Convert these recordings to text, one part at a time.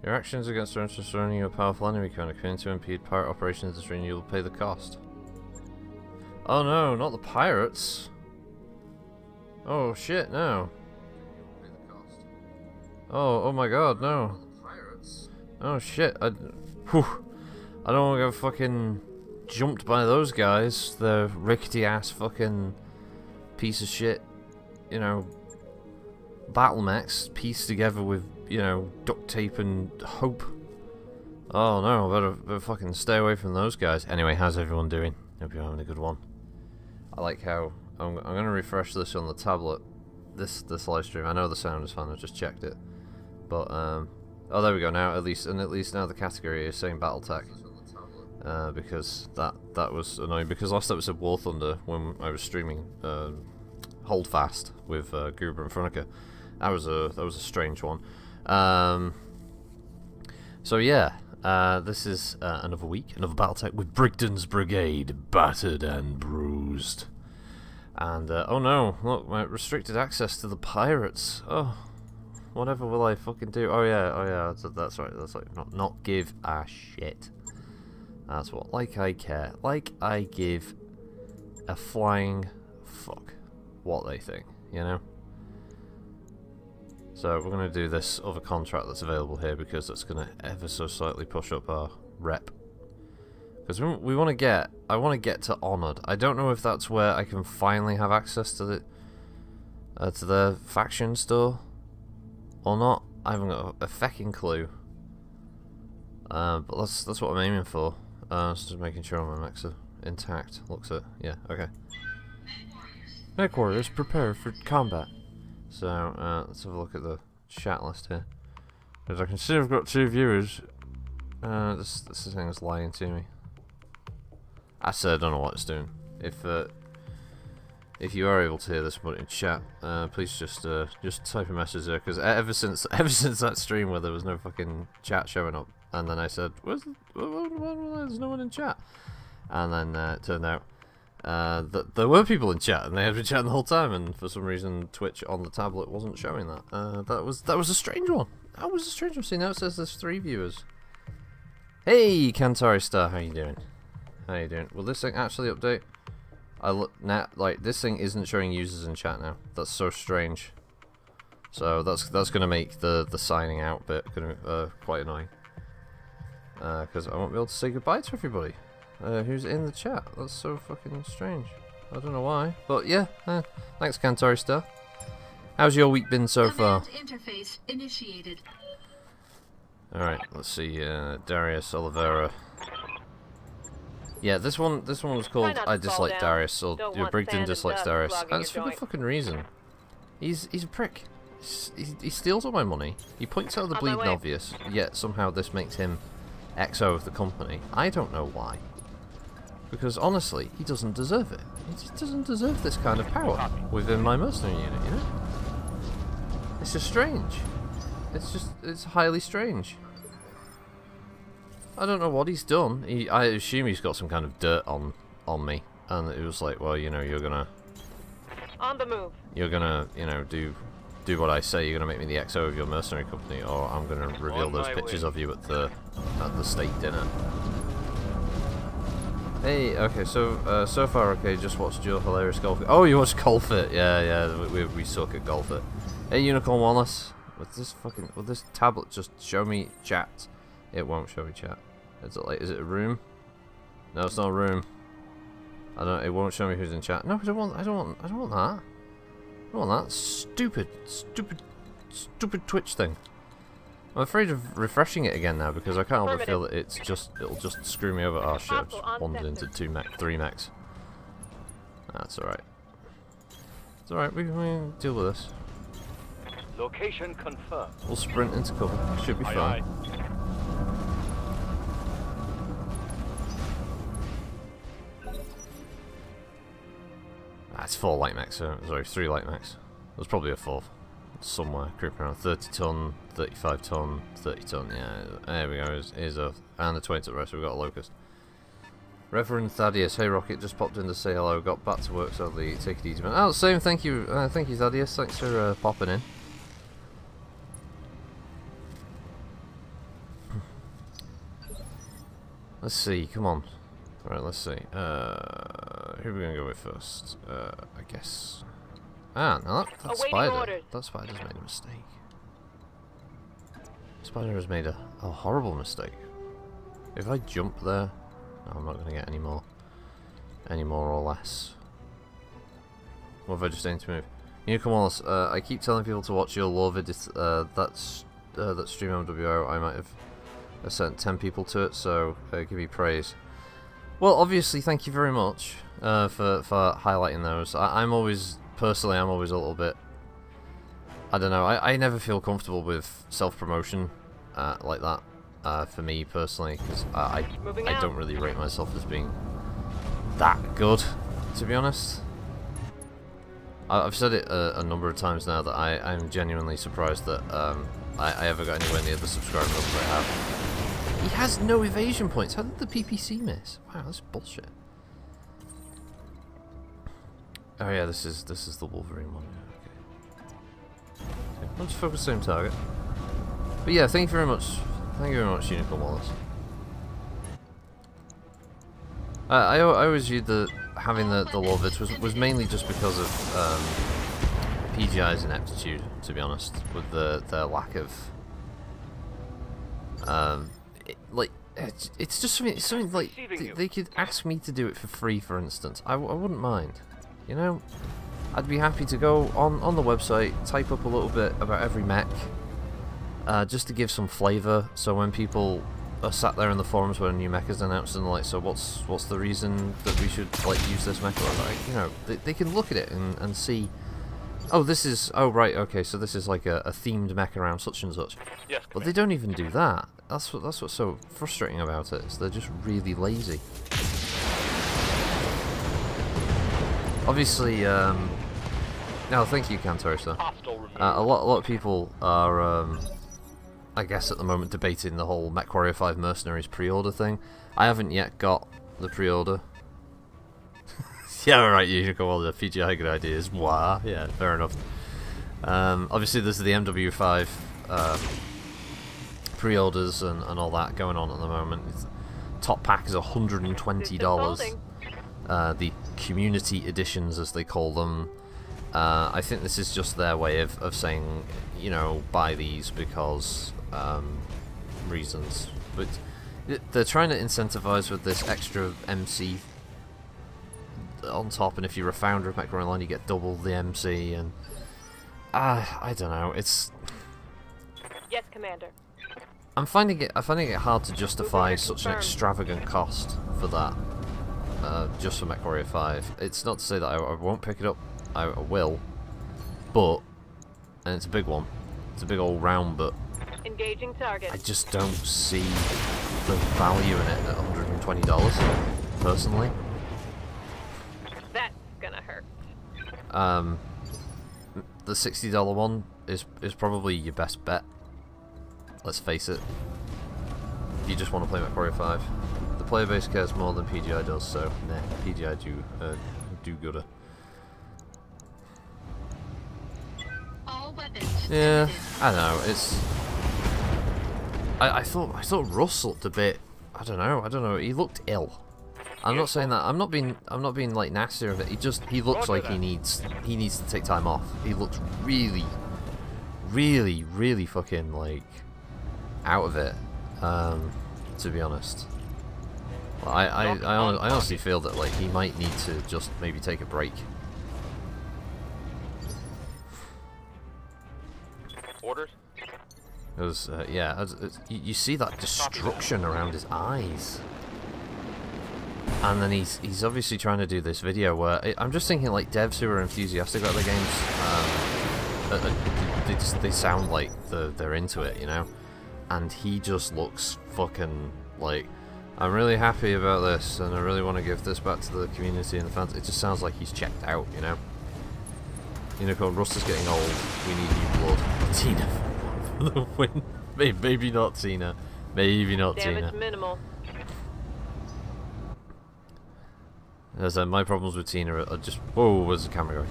Your actions against or surrounding a powerful enemy can begin to impede pirate operations this region. You will pay the cost. Oh no, not the pirates. Oh shit, no. Oh my god, no. Oh shit, I don't want to get fucking jumped by those guys. The rickety ass fucking piece of shit, you know, battle mechs pieced together with, you know, duct tape and hope. Oh no, better fucking stay away from those guys. Anyway, how's everyone doing? Hope you're having a good one. I like how I'm gonna refresh this on the tablet. This live stream. I know the sound is fine. I just checked it, but oh, there we go. Now at least now the category is saying Battletech. Because that was annoying. Because last episode War Thunder, when I was streaming Holdfast with Goober and Fronica, that was a strange one. So yeah, this is another week, another Battletech with Brigdon's brigade, battered and bruised. And oh no, look, my restricted access to the pirates. Oh, whatever will I fucking do? Oh yeah, that's right. That's like not give a shit. That's what. Like I care. Like I give a flying fuck what they think, you know? So we're going to do this other contract that's available here because that's going to ever so slightly push up our rep. Because we want to get, I want to get to Honoured. I don't know if that's where I can finally have access to the faction store or not. I haven't got a fecking clue. But that's what I'm aiming for. Just making sure my mechs are intact. Looks it. Yeah, okay. Mech warriors, prepare for combat. So, let's have a look at the chat list here. As I can see, I've got 2 viewers. This thing is lying to me. I said I don't know what it's doing. If you are able to hear this, put it in chat. Please just type a message there, because ever since that stream where there was no fucking chat showing up, and then I said, there's no one in chat, and then it turned out that there were people in chat, and they had been chatting the whole time, and for some reason Twitch on the tablet wasn't showing that. That was a strange one. That was a strange one. See, now it says there's 3 viewers. Hey, Kantari Star, how you doing? How you doing? Will this thing actually update? I look now, like this thing isn't showing users in chat now. That's so strange. So that's gonna make the signing out bit quite annoying. Because I won't be able to say goodbye to everybody who's in the chat. That's so fucking strange. I don't know why, but yeah. Thanks, Kantari Star. How's your week been so far? Interface initiated. All right, let's see. Darius, Oliveira. Yeah, this one was called I Dislike Darius, or Brigdon Dislikes Darius. And it's for good fucking reason. He's a prick. He steals all my money. He points out the bleeding obvious, yet somehow this makes him XO of the company. I don't know why. Because honestly, he doesn't deserve it. He just doesn't deserve this kind of power within my mercenary unit, you know? It's just strange. It's highly strange. I don't know what he's done. I assume he's got some kind of dirt on me, and it was like, well, you know, you're gonna on the move. You're gonna, you know, do what I say. You're gonna make me the XO of your mercenary company, or I'm gonna reveal those pictures of you at the state dinner. Hey, okay, so so far okay. Just watched your hilarious golf. Oh, you watched Golf It? Yeah, we suck at Golf It. Hey, Unicorn Wallace, will this tablet just show me chat? It won't show me chat. Is it a room? No, it's not a room. It won't show me who's in chat. No, I don't want that. I don't want that. Stupid Twitch thing. I'm afraid of refreshing it again now because I can't help but feel that it'll just screw me over. Oh shit, I've just wandered into 3 mechs. That's alright. It's alright, we can deal with this. Location confirmed. We'll sprint into cover. Should be fine. That's 4 light mechs, sorry, 3 light mechs. There's probably a 4th somewhere, creeping around. 30 ton, 35 ton, 30 ton, yeah, there we go, here's a, and the 20 ton rest, we've got a locust. Reverend Thaddeus, hey Rocket, just popped in to say hello, got back to work, so take it easy man. Oh, same, thank you Thaddeus, thanks for popping in. Let's see, come on. Alright, let's see. Who are we going to go with first? I guess... Ah, no, that spider. Orders. That spider's made a mistake. Spider has made a horrible mistake. If I jump there... No, I'm not going to get any more or less. What if I just aim to move? Unicorn Wallace, I keep telling people to watch your lore vid. That stream MWO, I might have sent 10 people to it, so give me praise. Well, obviously, thank you very much for highlighting those. I'm always a little bit... I don't know, I never feel comfortable with self-promotion like that, for me personally, because I don't really rate myself as being that good, to be honest. I've said it a number of times now that I'm genuinely surprised that I ever got anywhere near the subscriber numbers I have. He has no evasion points. How did the PPC miss? Wow, that's bullshit. Oh yeah, this is the Wolverine one. Okay. Let's focus same target. But yeah, thank you very much. Thank you very much, Unicorn Wallace. I always viewed having the lore vids was mainly just because of PGI's ineptitude, to be honest, with their lack of it's just something like they could ask me to do it for free, for instance. I wouldn't mind, you know. I'd be happy to go on the website, type up a little bit about every mech, just to give some flavour. So when people are sat there in the forums when a new mech is announced and like, so what's the reason that we should like use this mech? Or like, you know, they can look at it and see. Oh, right, okay, so this is like a themed mech around such and such. Yes, but they don't even do that. That's what's so frustrating about it. Is they're just really lazy. Obviously, no, thank you, Cantorsa. A lot of people are, I guess, at the moment debating the whole MechWarrior 5 Mercenaries pre-order thing. I haven't yet got the pre-order. Yeah, right, you go, well, the PGI good ideas. Wow, yeah, fair enough. Obviously, there's the MW5 pre-orders and all that going on at the moment. Top pack is $120. The community editions, as they call them. I think this is just their way of saying, you know, buy these because reasons. But they're trying to incentivize with this extra MC on top, and if you're a founder of MechCon Online, you get double the MC, and I don't know. It's yes, Commander. I'm finding it hard to justify such an extravagant cost for that, just for MechWarrior 5. It's not to say that I won't pick it up. I will, but, and it's a big one. It's a big old round, but engaging target. I just don't see the value in it at $120 personally. That's gonna hurt. The $60 one is probably your best bet. Let's face it. If you just want to play MechWarrior 5, the player base cares more than PGI does. So, nah, PGI do gooder. All weapons. Yeah, I don't know. It's. I thought Russ looked a bit. I don't know. He looked ill. I'm not saying that. I'm not being like nasty of it. He looks like he needs to take time off. He looks really fucking like out of it. To be honest, I honestly feel that like he might need to just maybe take a break. Orders. It was yeah. You see that destruction around his eyes. And then he's obviously trying to do this video where I'm just thinking like devs who are enthusiastic about the games, they sound like they're into it, you know. And he just looks fucking like, I'm really happy about this, and I really want to give this back to the community and the fans. It just sounds like he's checked out, you know. Unicorn Rust is getting old. We need new blood. Tina for the win. Maybe not Tina. Maybe not Tina. Damage minimal. As my problems with Tina are just... Whoa, where's the camera going?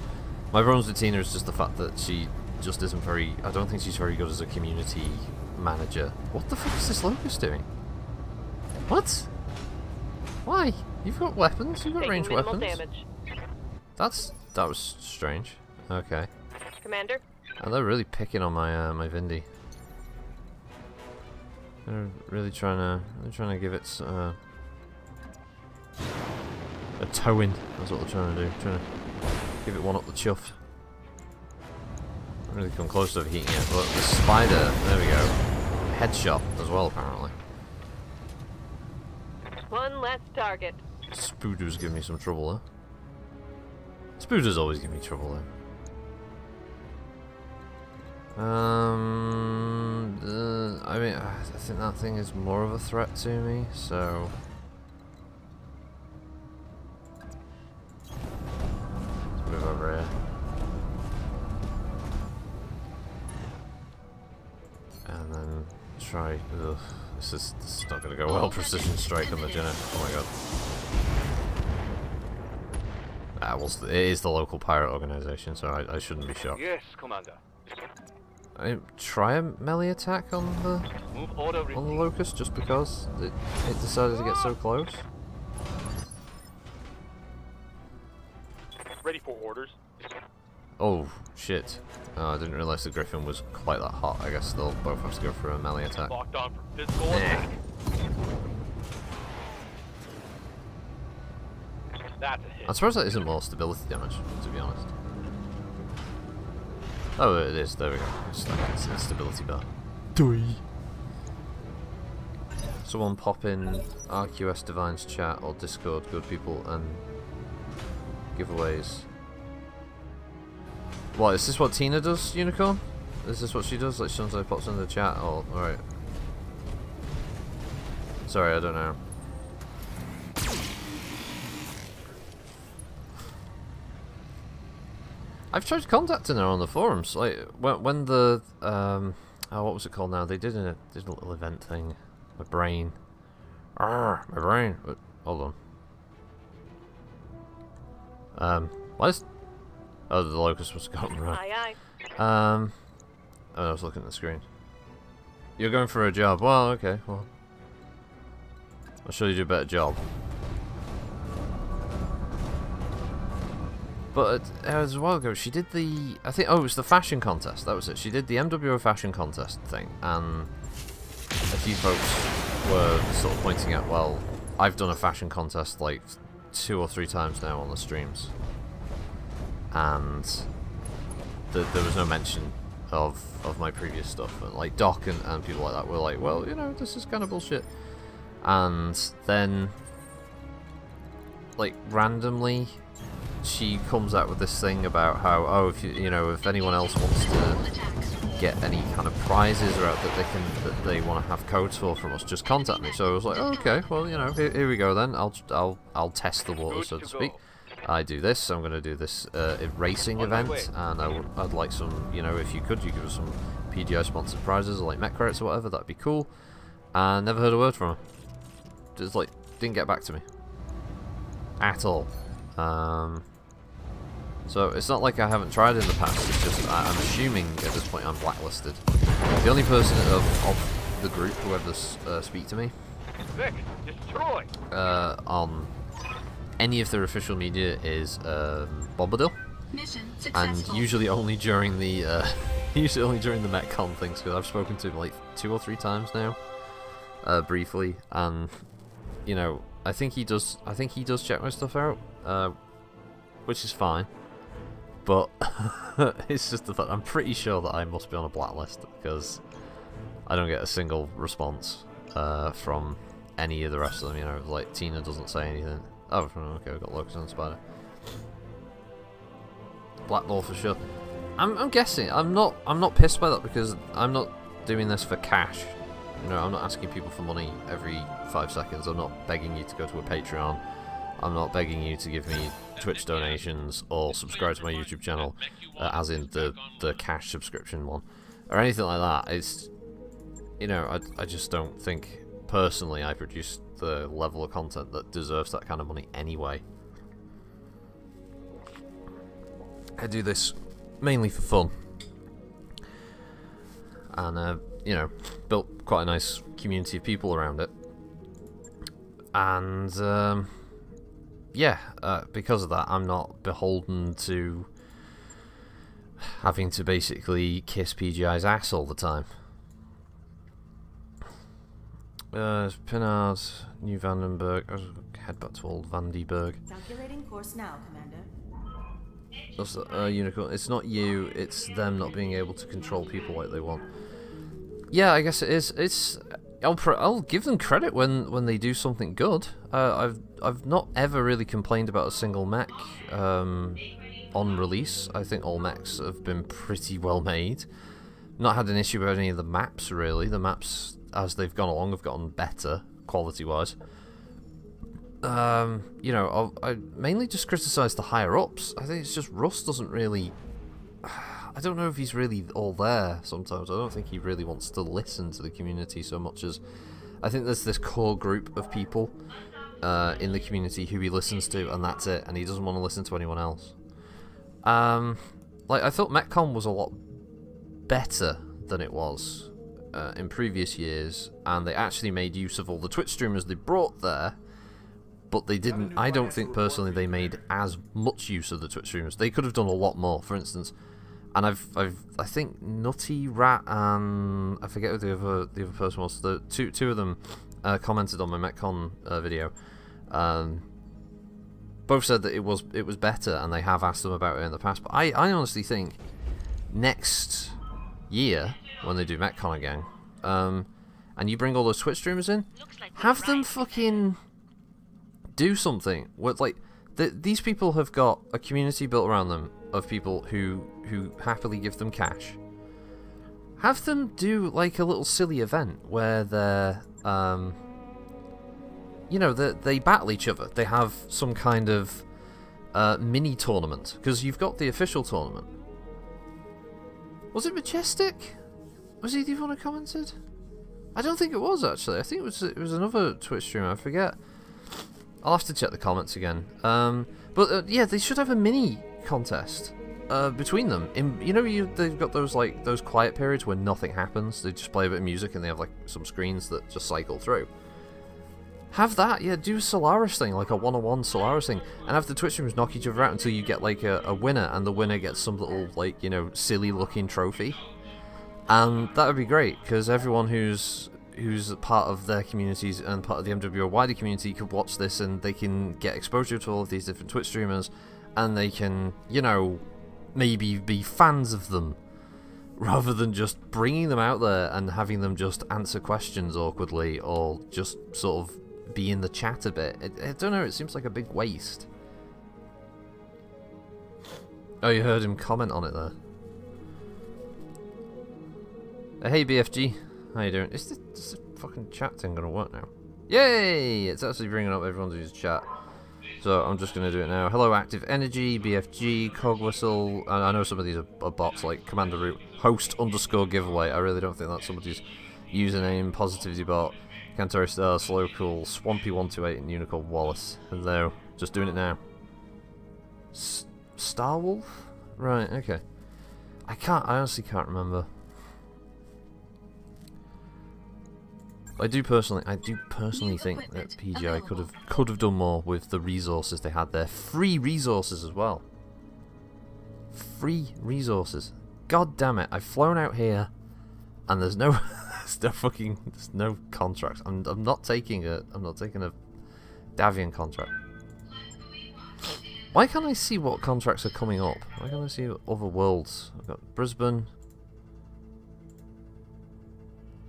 My problems with Tina is just the fact that she just isn't very... I don't think she's very good as a community manager. What the fuck is this Locust doing? What? Why? You've got weapons. You've got Taking ranged minimal weapons. damage. That was strange. Okay. Commander, And they're really picking on my my Vindy. They're really trying to give it a towing. That's what they're trying to do. Trying to give it one up the chuff. Really come close to overheating it, but the spider, there we go. Headshot as well, apparently. one less target. Spooder's giving me some trouble there. Spooder's always giving me trouble there. I mean, I think that thing is more of a threat to me, so... Let's move over here. And then try... Ugh, this is not going to go well. Precision strike on the Jenna. Oh my god. Ah, well, it is the local pirate organization, so I shouldn't be shocked. Yes, Commander. Try a melee attack on the Move order locust just because it decided to get so close. ready for orders. Oh shit! I didn't realize the griffin was quite that hot. I guess they'll both have to go for a melee attack. Locked on for physical attack. That's a hit. I'm surprised that isn't more stability damage, to be honest. Oh, it is. There we go. It's a stability bar. Someone pop in RQS Divine's chat or Discord, good people, and giveaways. What, is this what Tina does, Unicorn? Is this what she does? Like sometimes pops in the chat? Oh, alright. Sorry, I don't know. I've tried contacting her on the forums, like when the oh, what was it called now? They did a little event thing. My brain, my brain. But, hold on. What is? Oh, the locust was gone, right? Aye, Oh, I was looking at the screen. You're going for a job. Well, okay. Well, I'll show you do a better job. But it was a while ago. She did the, I think, oh, it was the fashion contest. That was it. She did the MWO fashion contest thing, and a few folks were sort of pointing out, well, I've done a fashion contest like 2 or 3 times now on the streams, and there was no mention of my previous stuff. And like Doc and people like that were like, well, you know, this is kind of bullshit. And then, like, randomly, she comes out with this thing about how, oh, if you know, if anyone else wants to get any kind of prizes or that they want to have codes for from us, just contact me. So I was like, oh, okay, well, you know, here we go then. I'll test the water, so to speak. I do this. I'm going to do this racing event, and I'd like some, you know, if you could, you give us some PGI sponsored prizes or like mech credits or whatever. That'd be cool. And never heard a word from her. Just like didn't get back to me at all. So it's not like I haven't tried in the past, it's just I'm assuming at this point I'm blacklisted. The only person of the group who ever speak to me Destroy. on any of their official media is Bombadil, and usually only during the MechCon things, because I've spoken to him like 2 or 3 times now, briefly, and you know, I think he does check my stuff out, which is fine. But it's just the fact I'm pretty sure that I must be on a blacklist because I don't get a single response from any of the rest of them. You know, like Tina doesn't say anything. Oh, okay, we've got Locust and Spider. Black Ball for sure. I'm guessing. I'm not pissed by that because I'm not doing this for cash. You know, I'm not asking people for money every 5 seconds. I'm not begging you to go to a Patreon. I'm not begging you to give me Twitch donations or subscribe to my YouTube channel, as in the cash subscription one, or anything like that. It's, you know, I just don't think personally I produce the level of content that deserves that kind of money anyway. I do this mainly for fun, and you know, built quite a nice community of people around it. And yeah, because of that, I'm not beholden to having to basically kiss PGI's ass all the time. Pinard, New Vandenberg. Head back to old Vandenberg. Calculating course now, Commander. That's Unicorn. It's not you, it's them not being able to control people like they want. Yeah, I guess it is. I'll give them credit when they do something good. I've not ever really complained about a single mech on release. I think all mechs have been pretty well made. Not had an issue with any of the maps really. The maps as they've gone along have gotten better quality wise. You know, I mainly just criticise the higher ups. I think it's just Russ doesn't really. I don't know if he's really all there sometimes. I don't think he really wants to listen to the community so much as... I think there's this core group of people in the community who he listens to, and that's it, and he doesn't want to listen to anyone else. Like, I thought MechCon was a lot better than it was in previous years, and they actually made use of all the Twitch streamers they brought there, but they didn't... I don't think, personally, they made as much use of the Twitch streamers. They could have done a lot more, for instance... And I think Nutty Rat and I forget who the other person was. The two of them commented on my MechCon video. Both said that it was better, and they have asked them about it in the past. But I honestly think next year when they do MechCon again, and you bring all those Twitch streamers in, have them fucking do something. What, like, these people have got a community built around them of people who happily give them cash. Have them do like a little silly event where they're you know, they battle each other. They have some kind of mini tournament, because you've got the official tournament. Was it Majestic? Was he the one who commented? I don't think it was, actually. I think it was another Twitch streamer. I forget. I'll have to check the comments again. But yeah, they should have a mini contest between them. You know, they've got those quiet periods where nothing happens. They just play a bit of music and they have like some screens that just cycle through. Have that, yeah. Do a Solaris thing, like a one-on-one Solaris thing, and have the Twitch streamers knock each other out until you get like a winner, and the winner gets some little, like, you know, silly-looking trophy. And that would be great, because everyone who's part of their communities and part of the MWO wider community could watch this, and they can get exposure to all of these different Twitch streamers, and they can, you know, maybe be fans of them, rather than just bringing them out there and having them just answer questions awkwardly, or just sort of be in the chat a bit. I don't know, it seems like a big waste. Oh, you heard him comment on it there. Hey BFG, how you doing? Is this fucking chat thing gonna work now? Yay! It's actually bringing up everyone who's chat. So I'm just gonna do it now. Hello Active Energy, BFG, Cogwhistle, and I know some of these are bots, like Commander Root, host_giveaway. I really don't think that's somebody's username. Positivity Bot, Cantori Star, Slowcool, Swampy128, and Unicorn Wallace. Hello. Just doing it now. Starwolf? Right, okay. I honestly can't remember. I do personally think that PGI could have done more with the resources they had there. Free resources as well. Free resources. God damn it! I've flown out here, and there's no, there's no contracts. I'm not taking a Davian contract. Why can't I see what contracts are coming up? Why can't I see other worlds? I've got Brisbane.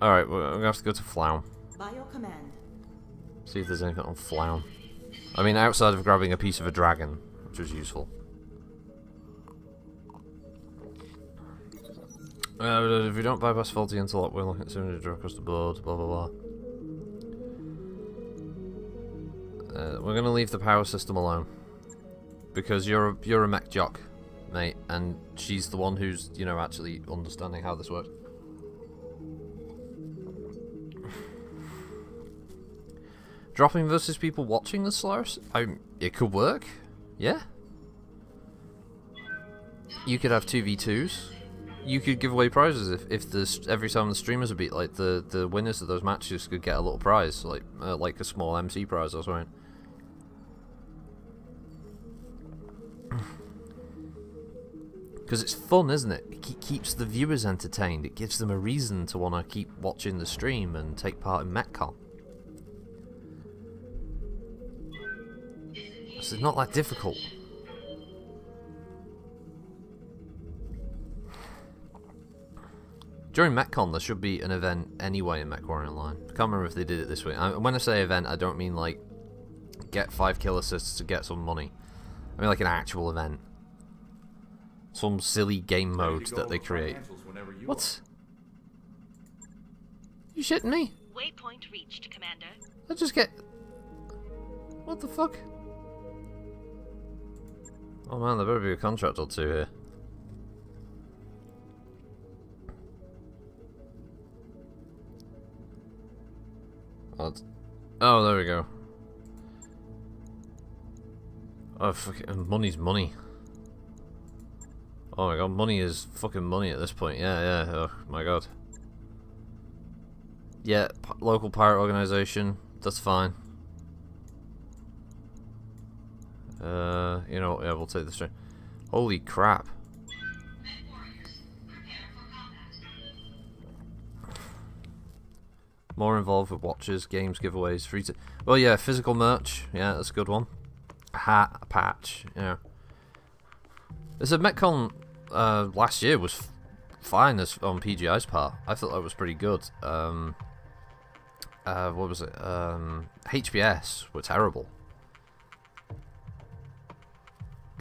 Alright, we're gonna have to go to Flown. By your command. See if there's anything on Flown. I mean, outside of grabbing a piece of a dragon, which was useful. If we don't bypass faulty interlock, we're looking at 700 draw across the board, blah blah blah. We're gonna leave the power system alone. Because you're a mech jock, mate, and she's the one who's, you know, actually understanding how this works. Dropping versus people watching the Solaris? It could work. Yeah. You could have 2v2s. you could give away prizes if every time the streamers are beat, like the winners of those matches could get a little prize, like a small MC prize or something. Because it's fun, isn't it? It keeps the viewers entertained. It gives them a reason to want to keep watching the stream and take part in MechCon. So it's not that difficult. During MechCon, there should be an event anyway in MechWarrior Online. I can't remember if they did it this week. When I say event, I don't mean like get 5 kill assists to get some money. I mean like an actual event. Some silly game mode that they create. What? You shitting me? Waypoint reached, Commander. I just get... What the fuck? Oh man, there better be a contract or two here. What? Oh, there we go. Oh, fucking money's money. Oh my god, money is fucking money at this point. Yeah, oh my god. Yeah, local pirate organization, that's fine. You know, yeah, we'll take this. Holy crap. More involved with watches, games, giveaways, free to... Well, yeah, physical merch. Yeah, that's a good one. A hat, a patch, yeah. There's a MechCon last year was fine as on PGI's part. I thought that was pretty good. What was it? HBS were terrible.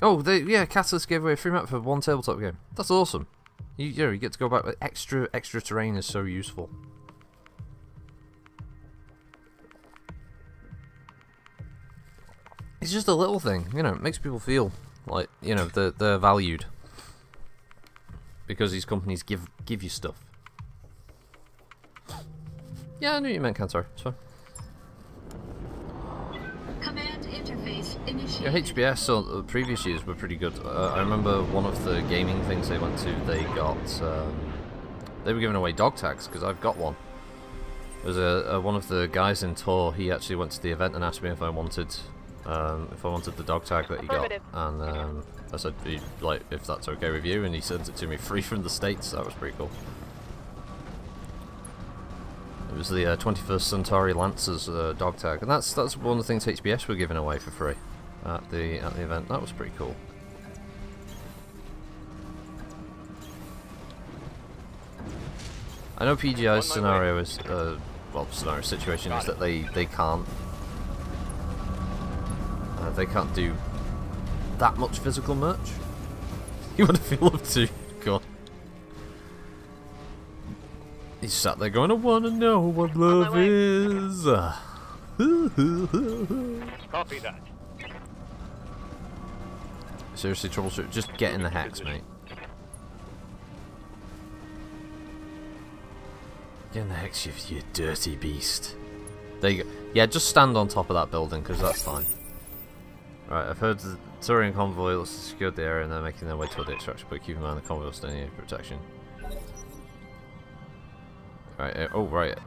Oh, yeah, Catalyst gave away a free map for one tabletop game. That's awesome. You get to go back. Extra terrain is so useful. It's just a little thing, you know. It makes people feel like, you know, they're valued because these companies give you stuff. Yeah, I knew you meant Cantor. It's fine. Command interface initiated. Yeah, HBS so the previous years were pretty good. I remember one of the gaming things they went to. They got they were giving away dog tags because I've got one. There was one of the guys in tour. He actually went to the event and asked me if I wanted the dog tag that he got, and I said, like, if that's okay with you, and he sent it to me free from the States. That was pretty cool. It was the 21st Tauria Lancers dog tag, and that's one of the things HBS were giving away for free at the event. That was pretty cool. I know PGI's scenario is situation is that they can't do that much physical merch. You want to feel up to? Go on. He's sat there going, I want to know what love is. Copy that. Seriously, troubleshoot. Just get in the hex, mate. Get in the hex, you dirty beast. There you go. Yeah, just stand on top of that building, because that's fine. Right, I've heard the Taurian convoy looks to secure the area and they're making their way toward the extraction, but keep in mind the convoy will still need protection. Right, oh right.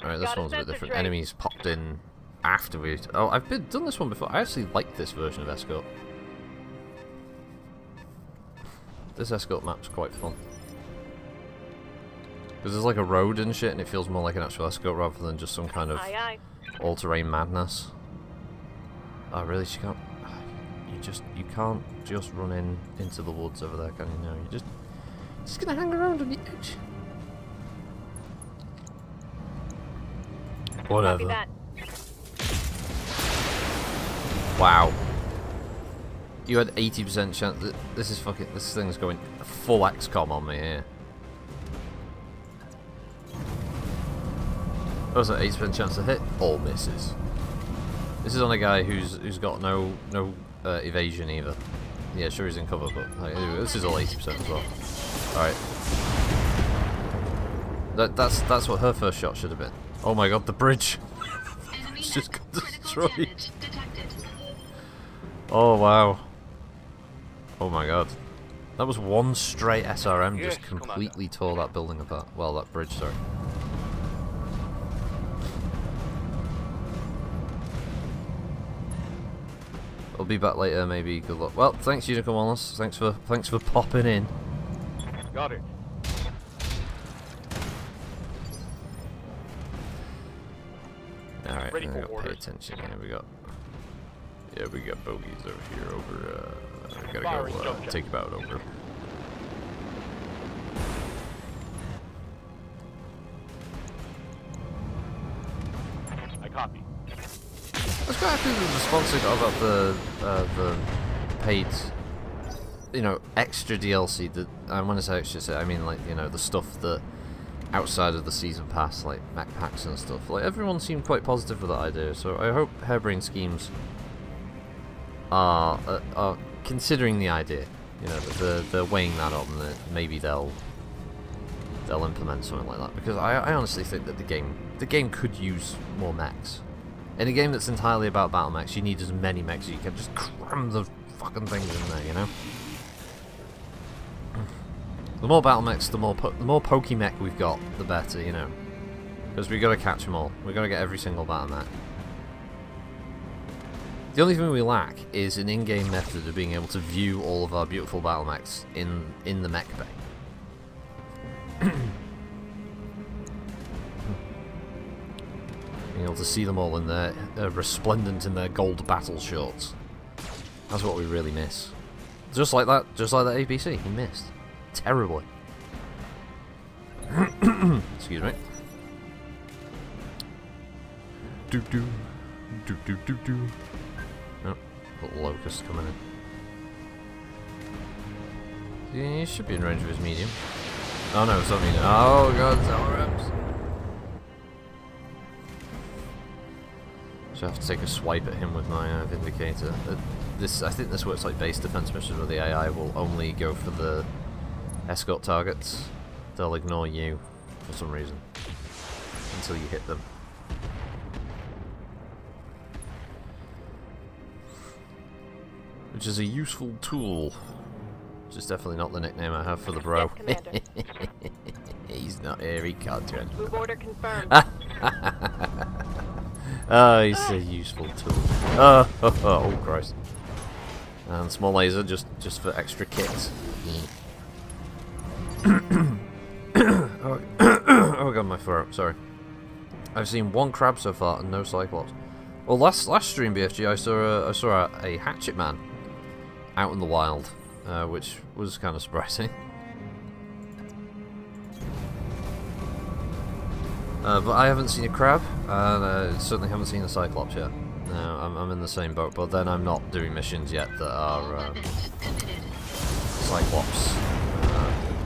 Alright, this one's a bit different. Enemies popped in after we... Oh, I've done this one before. I actually like this version of Escort. This Escort map's quite fun. Because there's like a road and shit and it feels more like an actual Escort rather than just some kind of all-terrain madness. Oh really? She can't... You can't just run into the woods over there, can you? No, you're just gonna hang around on the edge. Whatever. Wow. You had 80% chance. This is fucking. This thing's going full XCOM on me here. What was that? 80% chance to hit. All misses. This is on a guy who's got no evasion either. Yeah, sure he's in cover, but like, anyway, this is all 80% as well. Alright. That's what her first shot should have been. Oh my god, the bridge! It's just got destroyed. Oh wow. Oh my god. That was one straight SRM Yes, just completely tore that building apart. Well, that bridge, sorry. I'll be back later, maybe. Good luck. Well, thanks, Unicorn Wallace. Thanks for popping in. Got it. Alright, Ready we for got pay orders. attention here. We got bogeys over here. We gotta Firing go jump jet. take about over. I copy. Let's go after the response we got about the paid, you know, extra DLC. That I want to say extra, I mean like, you know, the stuff that outside of the season pass, like mech packs and stuff. Like everyone seemed quite positive with that idea. So I hope Harebrained Schemes are considering the idea. You know, that they're weighing that up, and that maybe they'll implement something like that. Because I honestly think that the game could use more mechs. In a game that's entirely about battle mechs, you need as many mechs as you can. Just cram the fucking things in there, you know? The more battle mechs, the more pokey mech we've got, the better, you know? Because we got to catch them all. We got to get every single battle mech. The only thing we lack is an in-game method of being able to view all of our beautiful battle mechs in the mech bay. Being able to see them all in their resplendent in their gold battle shorts. That's what we really miss. Just like that ABC, he missed terribly. Excuse me. Do do do do do do. Oh, little locust coming in. Yeah, he should be in range of his medium. Oh no, it's not medium. Oh god, it's LRMs. So I have to take a swipe at him with my Vindicator. I think this works like base defense missions where the AI will only go for the escort targets. They'll ignore you for some reason until you hit them. Which is a useful tool. Which is definitely not the nickname I have for the bro. Yes, Commander. He's not here, he can't do anything. Move order confirmed. Oh, he's a useful tool. Oh Christ. And small laser just for extra kicks. Oh god, my throat, sorry. I've seen one crab so far and no cyclops. Well, last stream BFG I saw a hatchet man out in the wild, which was kind of surprising. But I haven't seen a crab, and I certainly haven't seen a cyclops yet. No, I'm in the same boat, but then I'm not doing missions yet that are cyclops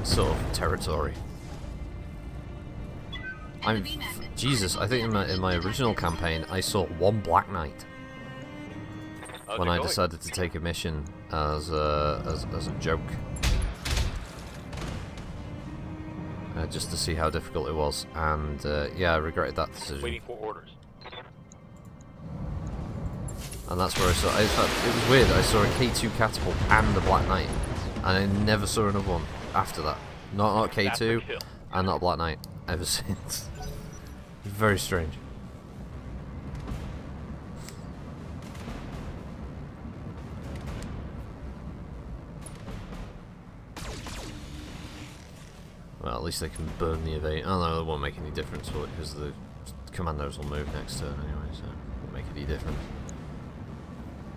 sort of territory. Jesus, I think in my original campaign I saw one Black Knight when I decided to take a mission as a joke. Just to see how difficult it was, and yeah, I regretted that decision. Waiting for orders. And that's where I saw. In fact, it was weird. I saw a K2 catapult and a Black Knight, and I never saw another one after that. Not K2, and not Black Knight ever since. Very strange. Well, at least they can burn the evade. Oh no, it won't make any difference, will it? Because the commandos will move next turn anyway, so it won't make any difference.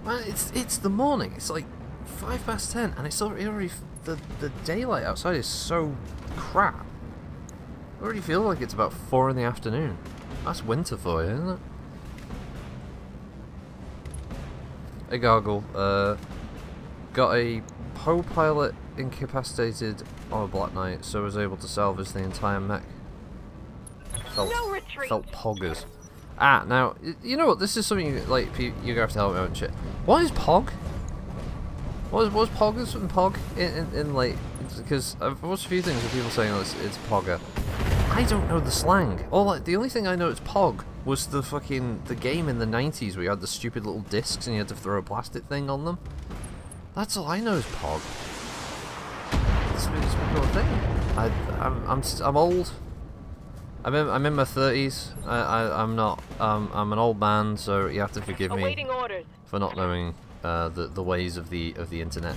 Man, it's the morning. It's like 10:05, and it's already the daylight outside is so crap. I already feel like it's about 4 in the afternoon. That's winter for you, isn't it? Hey Gargle, got a Poe pilot incapacitated on a Black Knight, so was able to salvage the entire mech. No retreat. Felt poggers. Ah, now, you know what, this is something, like, you're gonna have to help me out and shit. What is pog? What is poggers and pog in like, because I've watched a few things of people saying it's pogger. I don't know the slang. The only thing I know it's pog was the game in the 90s where you had the stupid little discs and you had to throw a plastic thing on them. That's all I know is pog. it's become a thing. I'm old. I'm in my 30s. I'm an old man, so you have to forgive me Awaiting orders. for not knowing the ways of the internet.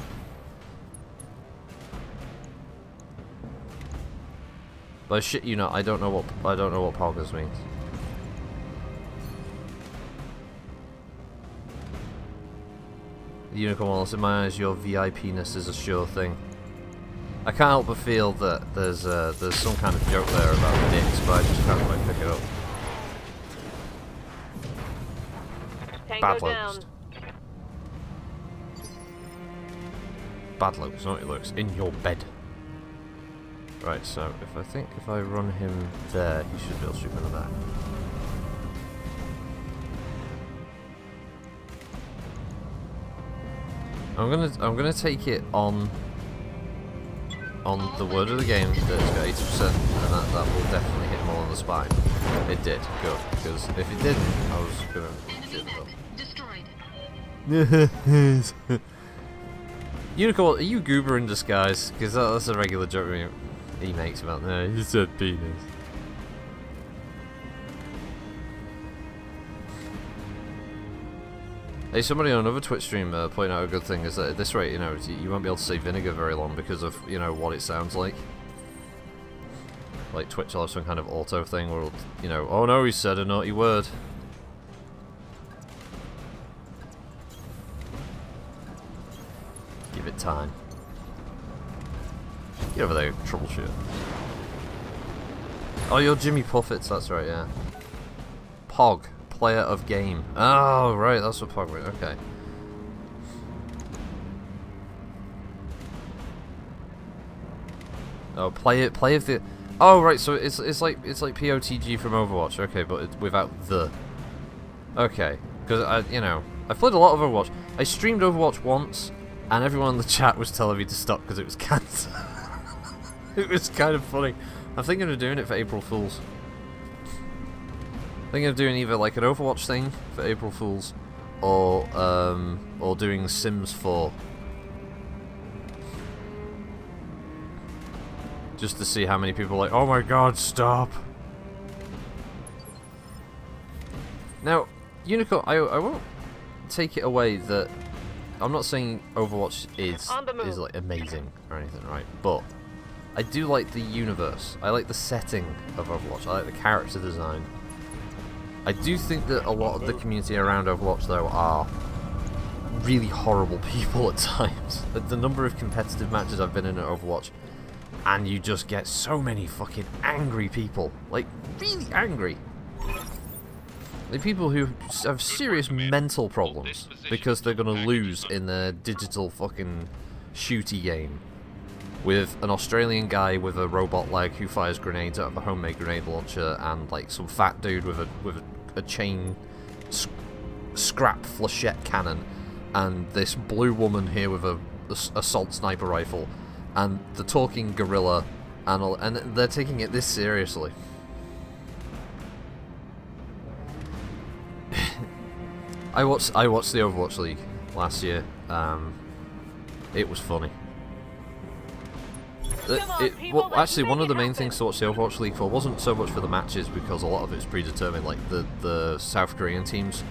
But shit, you know, I don't know what poggers means. Unicorn Wallace, in my eyes, your VIP-ness is a sure thing. I can't help but feel that there's some kind of joke there about dicks, but I just can't quite pick it up. Tango down. Bad looks, naughty looks, in your bed. Right, so if I run him there, he should be able to shoot me in the back. I'm gonna take it on the word of the game that it's got 80%, and that will definitely hit him all on the spine. It did, good, because if it didn't, I was gonna destroyed. Unicorn, are you Goober in disguise? Because that's a regular joke he makes about he said penis. Hey, somebody on another Twitch stream pointed out a good thing is that at this rate, you know, you won't be able to say vinegar very long because of, you know, what it sounds like. Like Twitch will have some kind of auto thing where it'll, you know, oh no, he said a naughty word. Give it time. Get over there, troubleshoot. Oh, you're Jimmy Puffets, that's right, yeah. Pog. Player of game. Oh, right, that's what Pog meant. Okay. Oh, play of the. Oh, right. So it's like POTG from Overwatch. Okay, but without the. Okay, because I played a lot of Overwatch. I streamed Overwatch once, and everyone in the chat was telling me to stop because it was cancer. It was kind of funny. I'm thinking of doing it for April Fools. Thinking of doing either like an Overwatch thing for April Fools, or doing Sims 4, just to see how many people are like, oh my god, stop. Now, Unicorn, I won't take it away that I'm not saying Overwatch is like amazing or anything, right? But I do like the universe. I like the setting of Overwatch. I like the character design. I do think that a lot of the community around Overwatch, though, are really horrible people at times. The number of competitive matches I've been in at Overwatch, and you just get so many fucking angry people. Like, really angry. Like, people who have serious mental problems because they're gonna lose in their digital fucking shooty game with an Australian guy with a robot leg who fires grenades out of a homemade grenade launcher, and like some fat dude with a chain scrap flechette cannon, and this blue woman here with a assault sniper rifle, and the talking gorilla, and they're taking it this seriously. I watched the Overwatch League last year. It was funny. Well, actually, one of the main things to watch the Overwatch League for wasn't so much for the matches, because a lot of it's predetermined. Like the South Korean teams,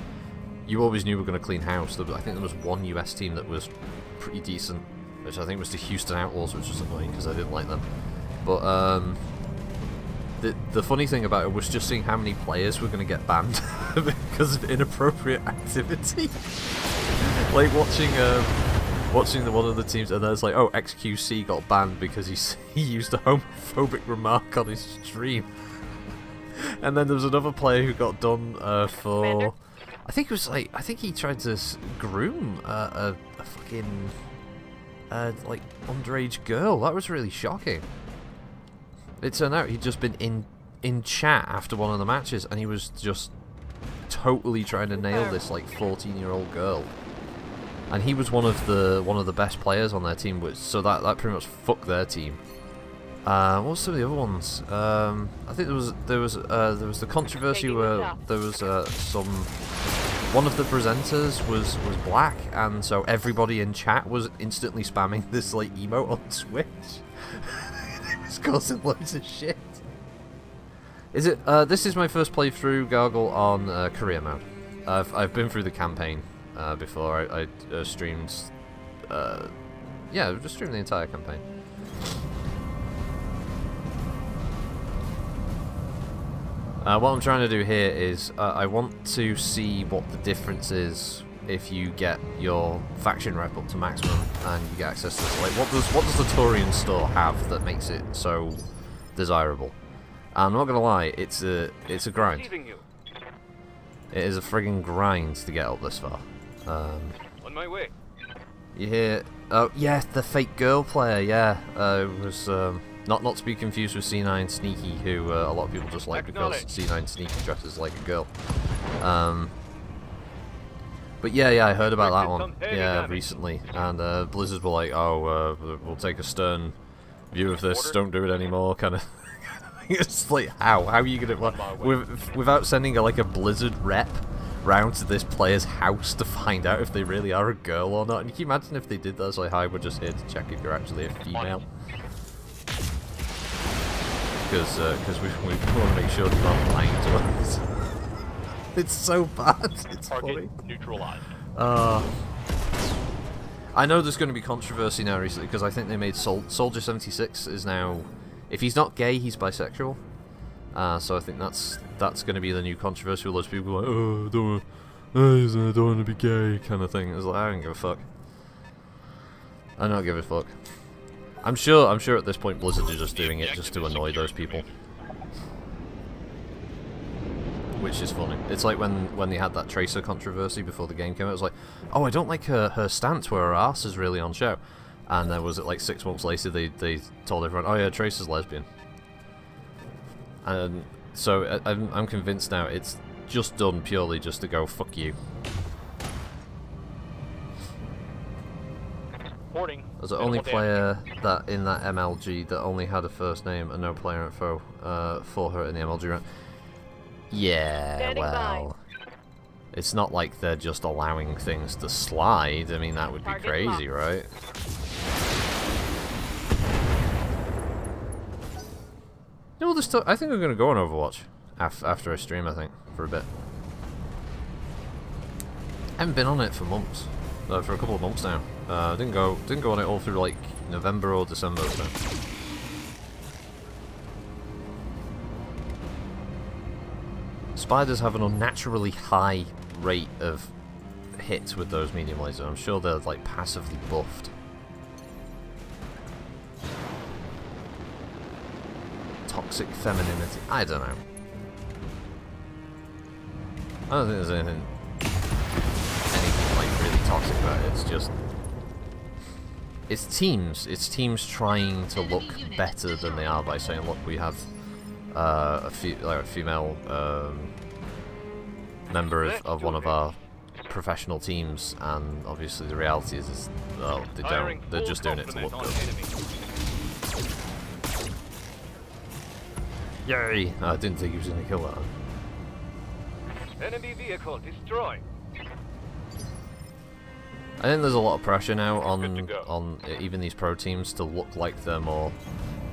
you always knew were going to clean house. I think there was one US team that was pretty decent, which I think was the Houston Outlaws, which was annoying because I didn't like them. But the funny thing about it was just seeing how many players were going to get banned because of inappropriate activity. Like watching one of the teams, and there's like, oh, XQC got banned because he used a homophobic remark on his stream. And then there was another player who got done for, Commander? I think he tried to groom a fucking like underage girl. That was really shocking. It turned out he'd just been in chat after one of the matches, and he was just totally trying to nail this like 14-year-old girl. And he was one of the best players on their team, so that pretty much fucked their team. What were some of the other ones? I think there was the controversy where there was some one of the presenters was black, and so everybody in chat was instantly spamming this like emote on Twitch. It was causing loads of shit. Is it? This is my first playthrough, Gargle, on career mode. I've been through the campaign before. I streamed. Yeah, just streamed the entire campaign. What I'm trying to do here is I want to see what the difference is if you get your faction rep up to maximum and you get access to this. Like, what does the Taurian store have that makes it so desirable? I'm not gonna lie, it's a grind. It is a friggin' grind to get up this far. On my way. You hear? Oh yeah, the fake girl player. Yeah, it was not to be confused with C9 Sneaky, who a lot of people just like because C9 Sneaky dresses like a girl. But yeah, I heard about that one. Yeah, recently, and Blizzard were like, "Oh, we'll take a stern view of this. Don't do it anymore." Kind of. It's like, how are you gonna without sending like a Blizzard rep round to this player's house to find out if they really are a girl or not? And can you imagine if they did that? It's like, hi, we're just here to check if you're actually a female. Because we want to make sure they're not lying to us. It's so bad. It's funny. Neutralized. I know there's going to be controversy now recently because I think they made Soldier 76 is now, if he's not gay, he's bisexual. So I think that's going to be the new controversy. With loads of people like, oh, I don't want to be gay, kind of thing. It's like, I don't give a fuck. I don't give a fuck. I'm sure at this point Blizzard are just doing it just to annoy those people. Which is funny. It's like when they had that Tracer controversy before the game came out. It was like, oh, I don't like her stance where her arse is really on show. And then was it like 6 months later they told everyone, oh yeah, Tracer's lesbian. And so I'm convinced now it's just done purely just to go, fuck you. As the only player that in that MLG that only had a first name and no player info for her in the MLG round. Yeah, well, it's not like they're just allowing things to slide. I mean, that would be crazy, right? You know, I think I'm gonna go on Overwatch after I stream. I think for a bit. I haven't been on it for months. For a couple of months now. Didn't go on it all through like November or December. So. Spiders have an unnaturally high rate of hits with those medium lasers. I'm sure they're like passively buffed. Toxic femininity. I don't know. I don't think there's anything like really toxic about it. It's just it's teams trying to look better than they are by saying, look, we have a female member of one of our professional teams, and obviously the reality is well, they don't. They're just doing it to look good. Yay! I didn't think he was going to kill that. Enemy vehicle destroyed. I think there's a lot of pressure now on even these pro teams to look like they're more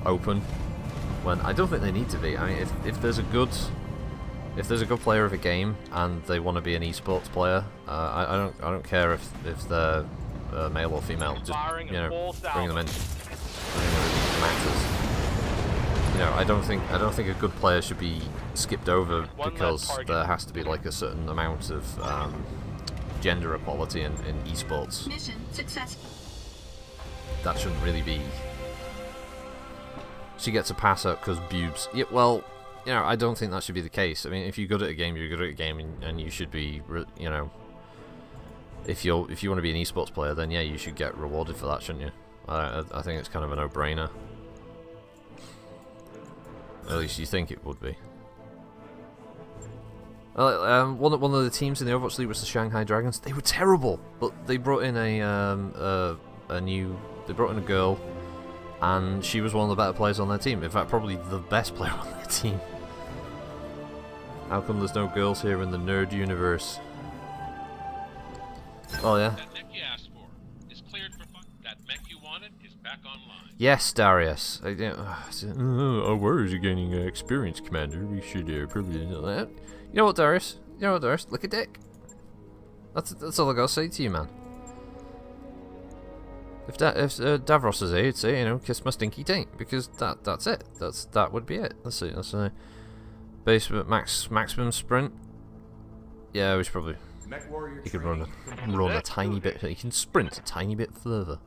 open, when I don't think they need to be. I mean, if there's a good player of a game and they want to be an esports player, I don't care if they're male or female. Just bring them in. I think it matters. You know, I don't think a good player should be skipped over because there has to be like a certain amount of gender equality in esports. Mission successful. That shouldn't really be. She gets a pass out because boobs. Yeah, well, you know, I don't think that should be the case. I mean, if you're good at a game, you're good at a game, and you should be, you know, if you want to be an esports player, then yeah, you should get rewarded for that, shouldn't you? I think it's kind of a no-brainer. At least you think it would be. One of the teams in the Overwatch League was the Shanghai Dragons. They were terrible, but they brought in they brought in a girl, and she was one of the better players on their team. In fact, probably the best player on their team. How come there's no girls here in the nerd universe? Oh yeah. That mech you asked for is cleared for fun. That mech you wanted is back online. Yes, Darius. Where is he gaining experience, Commander? We should probably know that. You know what, Darius? You know what, Darius? Lick a dick. That's all I gotta say to you, man. If Davros is here, he'd say, you know, kiss my stinky taint, because that's it. That would be it. That's it. That's a basement maximum sprint. Yeah, we should probably. He could run a tiny bit. He can sprint a tiny bit further.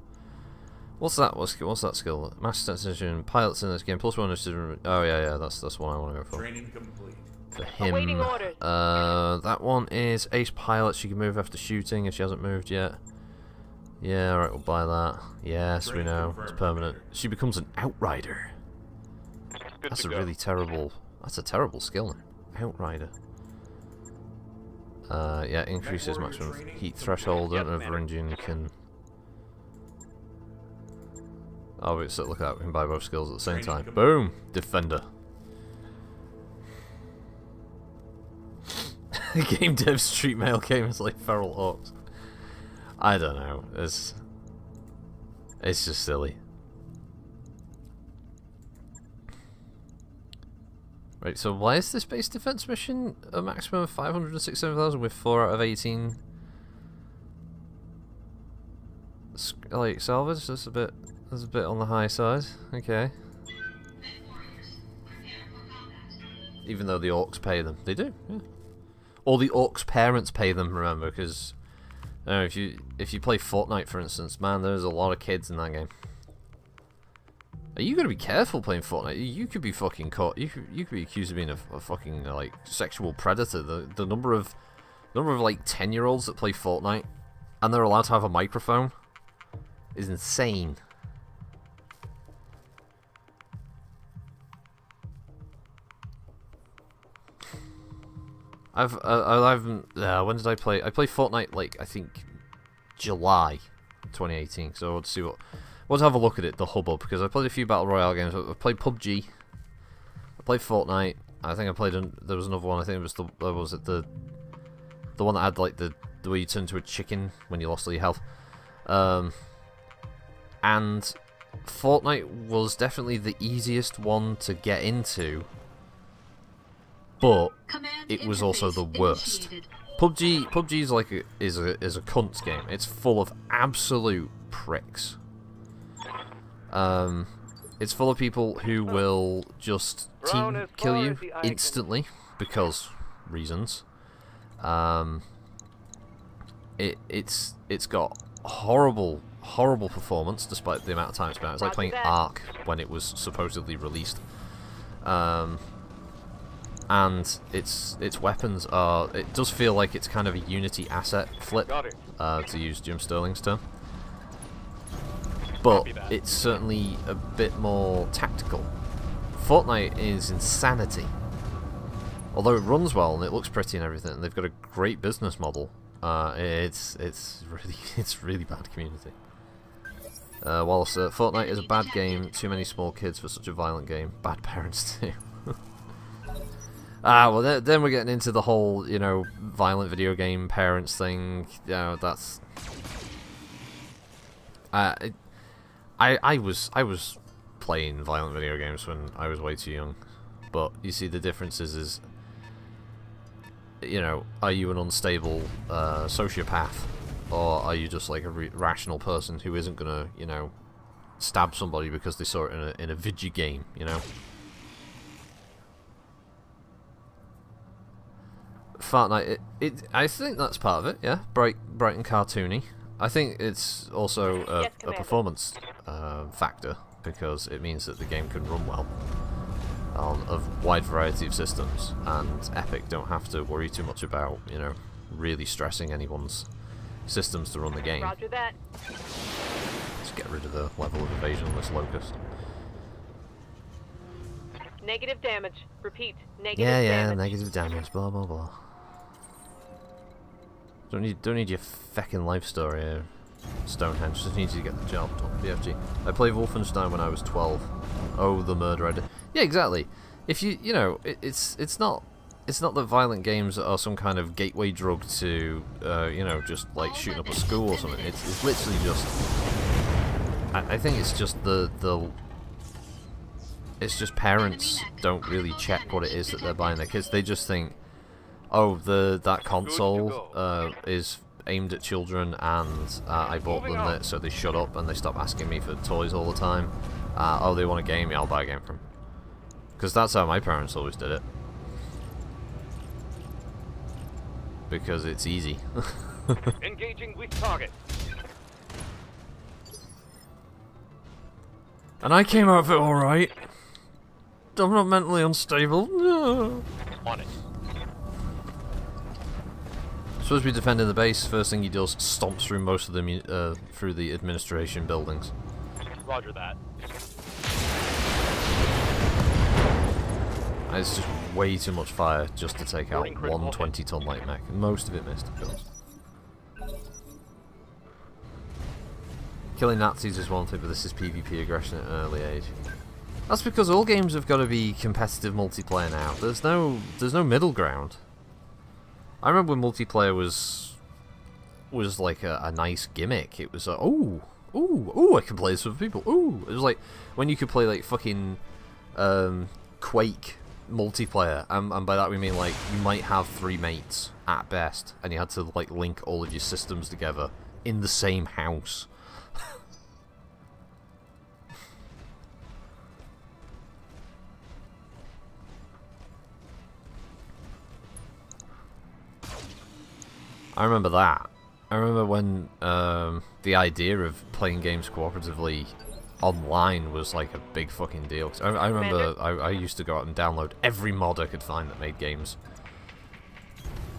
What's that? What's that skill? Master sensation, pilots in this game. +1 initiative. Oh yeah, that's the one I want to go for. Training complete. For him. Awaiting orders. That one is ace pilot. She can move after shooting if she hasn't moved yet. Yeah, alright, we'll buy that. Yes, we know. It's permanent. She becomes an outrider. That's a really terrible. That's a terrible skill. Outrider. Yeah, increases maximum heat threshold. I don't know if Varangian can. Oh, wait, so look at that. We can buy both skills at the same time. Boom! Defender. Game devs treat male gamers like feral orcs. I don't know. It's just silly. Right, so why is this base defense mission a maximum of 567,000 with 4 out of 18? Like salvage? That's a bit on the high side. Okay. Even though the orcs pay them, they do. Yeah. Or the orcs' parents pay them. Remember, because if you play Fortnite, for instance, man, there's a lot of kids in that game. You gotta be careful playing Fortnite. You could be fucking caught. You could be accused of being a fucking like sexual predator. The number of like 10-year-olds that play Fortnite and they're allowed to have a microphone is insane. When did I play? I played Fortnite like I think July 2018. So let's see what. Let's have a look at it, the hubbub, because I played a few Battle Royale games. I played PUBG. I played Fortnite. I think I played. There was another one. I think it was the one that had like the way you turn into a chicken when you lost all your health. And Fortnite was definitely the easiest one to get into, but it was also the worst. PUBG is like is a cunt game. It's full of absolute pricks. It's full of people who will just team kill you instantly because reasons. It's got horrible performance despite the amount of time it's been out. It's like playing Ark when it was supposedly released. And its weapons are. It does feel like it's kind of a Unity asset flip, to use Jim Sterling's term. But it's certainly a bit more tactical. Fortnite is insanity. Although it runs well and it looks pretty and everything, and they've got a great business model. It's really bad community. Whilst Fortnite is a bad game, too many small kids for such a violent game. Bad parents too. Well then we're getting into the whole, you know, violent video game parents thing. You know, that's. I was playing violent video games when I was way too young, but you see the difference is you know, are you an unstable sociopath, or are you just like a rational person who isn't gonna, you know, stab somebody because they saw it in a video game, you know? Fortnite, I think that's part of it, yeah. Bright and cartoony. I think it's also a performance factor, because it means that the game can run well on a wide variety of systems, and Epic don't have to worry too much about, you know, really stressing anyone's systems to run the game. Roger that. Let's get rid of the level of evasion on this locust. Negative damage. Repeat. Negative damage. damage. Negative damage. Blah blah blah. Don't need your feckin' life story here, Stonehenge. Just need you to get the job done. BFG. I played Wolfenstein when I was 12. Oh, the murder I did. Yeah, exactly. If you know, it's not it's not that violent games are some kind of gateway drug to, you know, just like shooting up a school or something. It's literally just. I think it's just it's just parents don't really check what it is that they're buying their kids. They just think, oh, that console is aimed at children, and I bought them that, so they shut up and they stop asking me for toys all the time. Oh, they want a game? Yeah, I'll buy a game for them. Because that's how my parents always did it. Because it's easy. Engaging with target. And I came out of it alright. I'm not mentally unstable. No. On it. Supposed to be defending the base. First thing he does, stomps through most of the through the administration buildings. Roger that. And it's just way too much fire just to take out one 20-ton light mech. And most of it missed, of course. Killing Nazis is one thing, but this is PvP aggression at an early age. That's because all games have got to be competitive multiplayer now. There's no middle ground. I remember when multiplayer was like a nice gimmick. It was like, ooh, I can play this with people. Ooh, it was like when you could play like fucking Quake multiplayer, and by that we mean like you might have 3 mates at best, and you had to like link all of your systems together in the same house. I remember that. I remember when the idea of playing games cooperatively online was like a big fucking deal. I remember I used to go out and download every mod I could find that made games.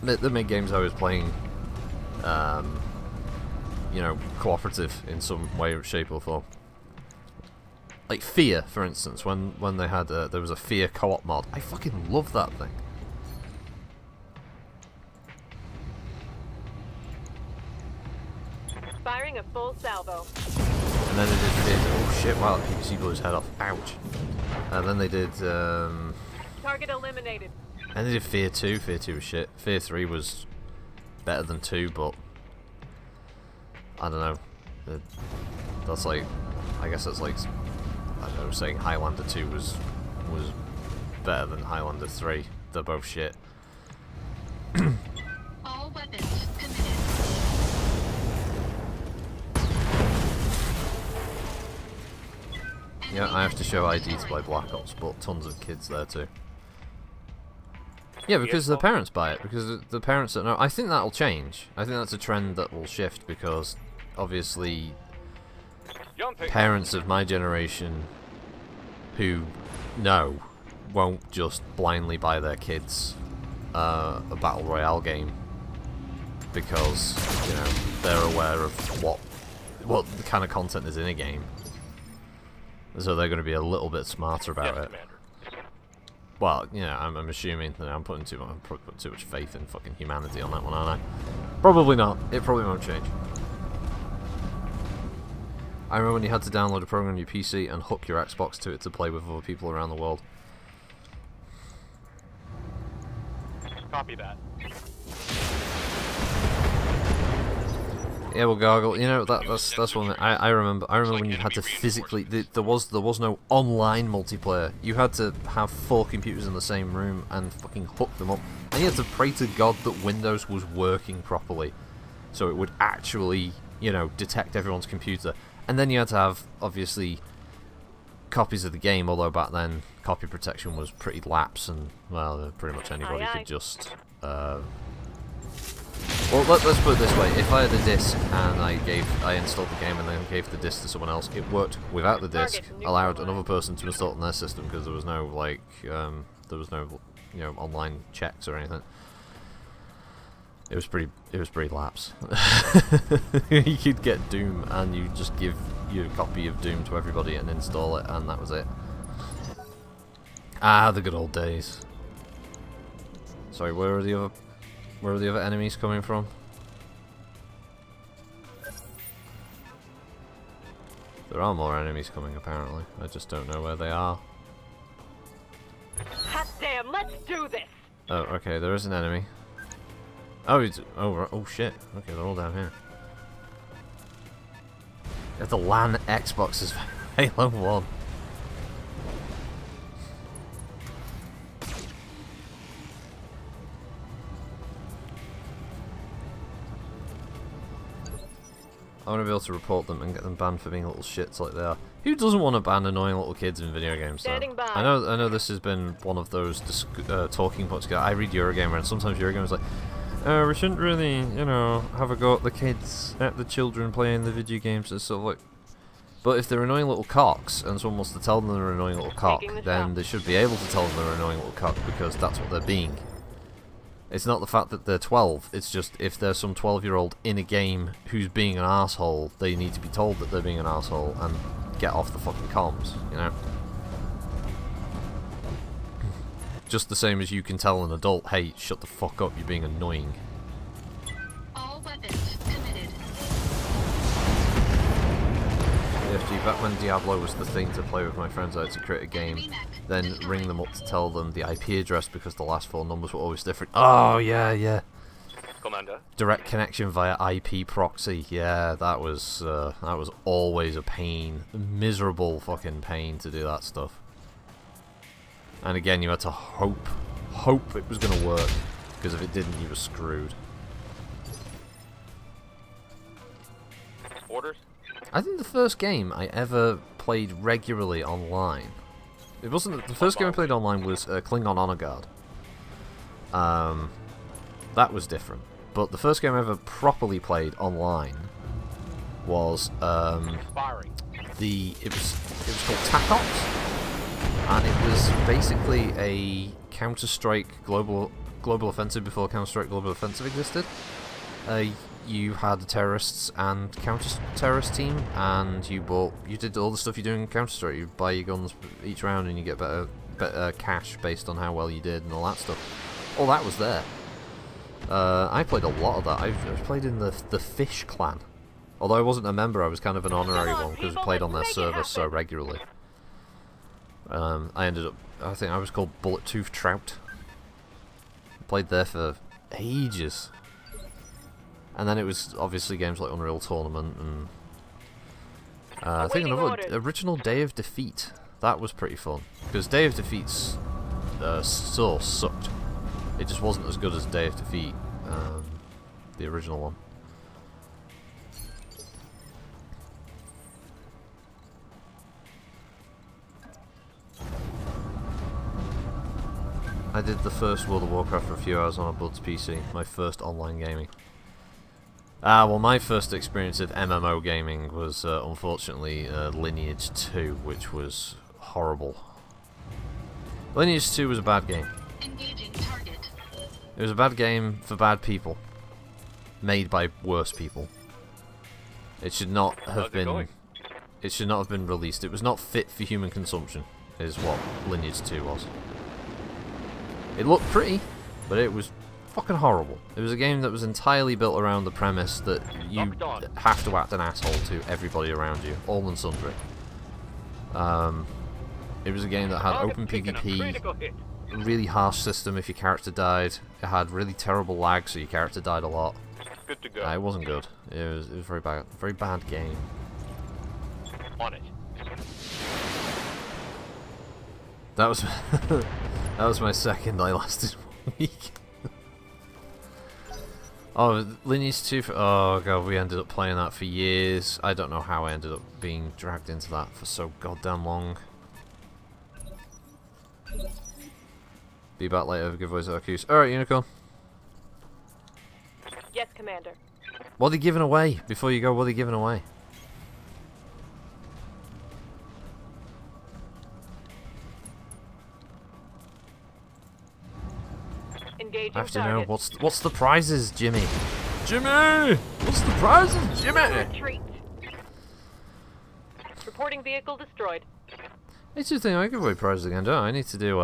That made games I was playing, you know, cooperative in some way, shape or form. Like Fear, for instance, when they had there was a Fear co-op mod. I fucking love that thing. Firing a full salvo. And then they did oh shit, wow, the PVC blew his head off. Ouch. And then they did Target eliminated. and they did Fear 2. Fear 2 was shit. Fear 3 was better than 2, but I don't know. That's like, I guess that's like, I don't know, saying Highlander 2 was better than Highlander 3. They're both shit. All weapons committed. Yeah, I have to show ID to play Black Ops, but tons of kids there too. Yeah, because the parents buy it, because the parents don't know. I think that'll change. I think that's a trend that will shift, because obviously parents of my generation who know won't just blindly buy their kids a Battle Royale game because, you know, they're aware of what the kind of content is in a game. So they're going to be a little bit smarter about it. Commander. Well, you know, I'm assuming that I'm putting too much faith in fucking humanity on that one, aren't I? Probably not. It probably won't change. I remember when you had to download a program on your PC and hook your Xbox to it to play with other people around the world. Copy that. Yeah, well, Gargle, you know, that's one thing. I remember when you had to physically, there was no online multiplayer. You had to have 4 computers in the same room and fucking hook them up, and you had to pray to God that Windows was working properly, so it would actually, you know, detect everyone's computer. And then you had to have, obviously, copies of the game, although back then copy protection was pretty lax, and well, pretty much anybody could just well, let's put it this way: if I had a disc and I installed the game and then gave the disc to someone else, it worked without the disc, allowed another person to install it on their system because there was no like there was no, you know, online checks or anything. It was pretty lapse. You could get Doom and you just give your copy of Doom to everybody and install it, and that was it. Ah, the good old days. Sorry, where are the other enemies coming from? There are more enemies coming, apparently. I just don't know where they are. Hot damn, let's do this! Oh, okay, there is an enemy. Oh, oh shit. Okay, they're all down here. You have to LAN Xboxes for Halo 1. I want to be able to report them and get them banned for being little shits like they are. Who doesn't want to ban annoying little kids in video games? Though? Standing by. I know this has been one of those talking points. I read Eurogamer, and sometimes Eurogamer's like, we shouldn't really, you know, have a go at the kids, at the children playing the video games. It's sort of like, but if they're annoying little cocks, and someone wants to tell them they're an annoying little cock, then they should be able to tell them they're an annoying little cock because that's what they're being. It's not the fact that they're 12, it's just if there's some 12-year-old in a game who's being an asshole, they need to be told that they're being an asshole and get off the fucking comms, you know? Just the same as you can tell an adult, hey, shut the fuck up, you're being annoying. All weapons committed. AFG, back when Diablo was the thing to play with my friends, I had to create a game, then ring them up to tell them the IP address because the last 4 numbers were always different. Oh, yeah, yeah. Commander. Direct connection via IP proxy. Yeah, that was always a pain. Miserable fucking pain to do that stuff. And again, you had to hope it was going to work, because if it didn't, you were screwed. Orders? I think the first game I ever played regularly online, it wasn't the first game I played online was Klingon Honor Guard. That was different. But the first game I ever properly played online was it was called TAC Ops, and it was basically a Counter-Strike global offensive before Counter-Strike Global Offensive existed. You had terrorists and counter-terrorist team, and you did all the stuff you do in Counter-Strike. You buy your guns each round, and you get better cash based on how well you did, and all that stuff. All that was there. I played a lot of that. I played in the Fish clan. Although I wasn't a member, I was kind of an honorary one because I played on their server so regularly. I ended up, I think I was called Bullet Tooth Trout. Played there for ages. And then it was obviously games like Unreal Tournament and I think another original Day of Defeat. That was pretty fun because Day of Defeat's source sucked. It just wasn't as good as Day of Defeat, the original one. I did the first World of Warcraft for a few hours on a Bud's PC, my first online gaming. Well, my first experience of MMO gaming was, unfortunately, Lineage 2, which was horrible. Lineage 2 was a bad game. Engaging target. It was a bad game for bad people. Made by worse people. It should not have been... It should not have been released. It was not fit for human consumption, is what Lineage 2 was. It looked pretty, but it was fucking horrible. It was a game that was entirely built around the premise that you have to act an asshole to everybody around you, all and sundry. It was a game that had open PvP, a really harsh system if your character died. It had really terrible lag, so your character died a lot. Good to go. It wasn't good. It was very bad game. On it. That was that was my second. I lasted 1 week. Oh, Lineage 2. Oh god, we ended up playing that for years. I don't know how I ended up being dragged into that for so goddamn long. Be back later. Giveaways are accused. All right, Unicorn. Yes, Commander. What are they giving away? Before you go, what are they giving away? Engaging I have to target. know what's the prizes, Jimmy. Jimmy, what's the prizes, Jimmy? Retreat. Reporting vehicle destroyed. It's the thing. I give away prizes again, don't I? I need to do.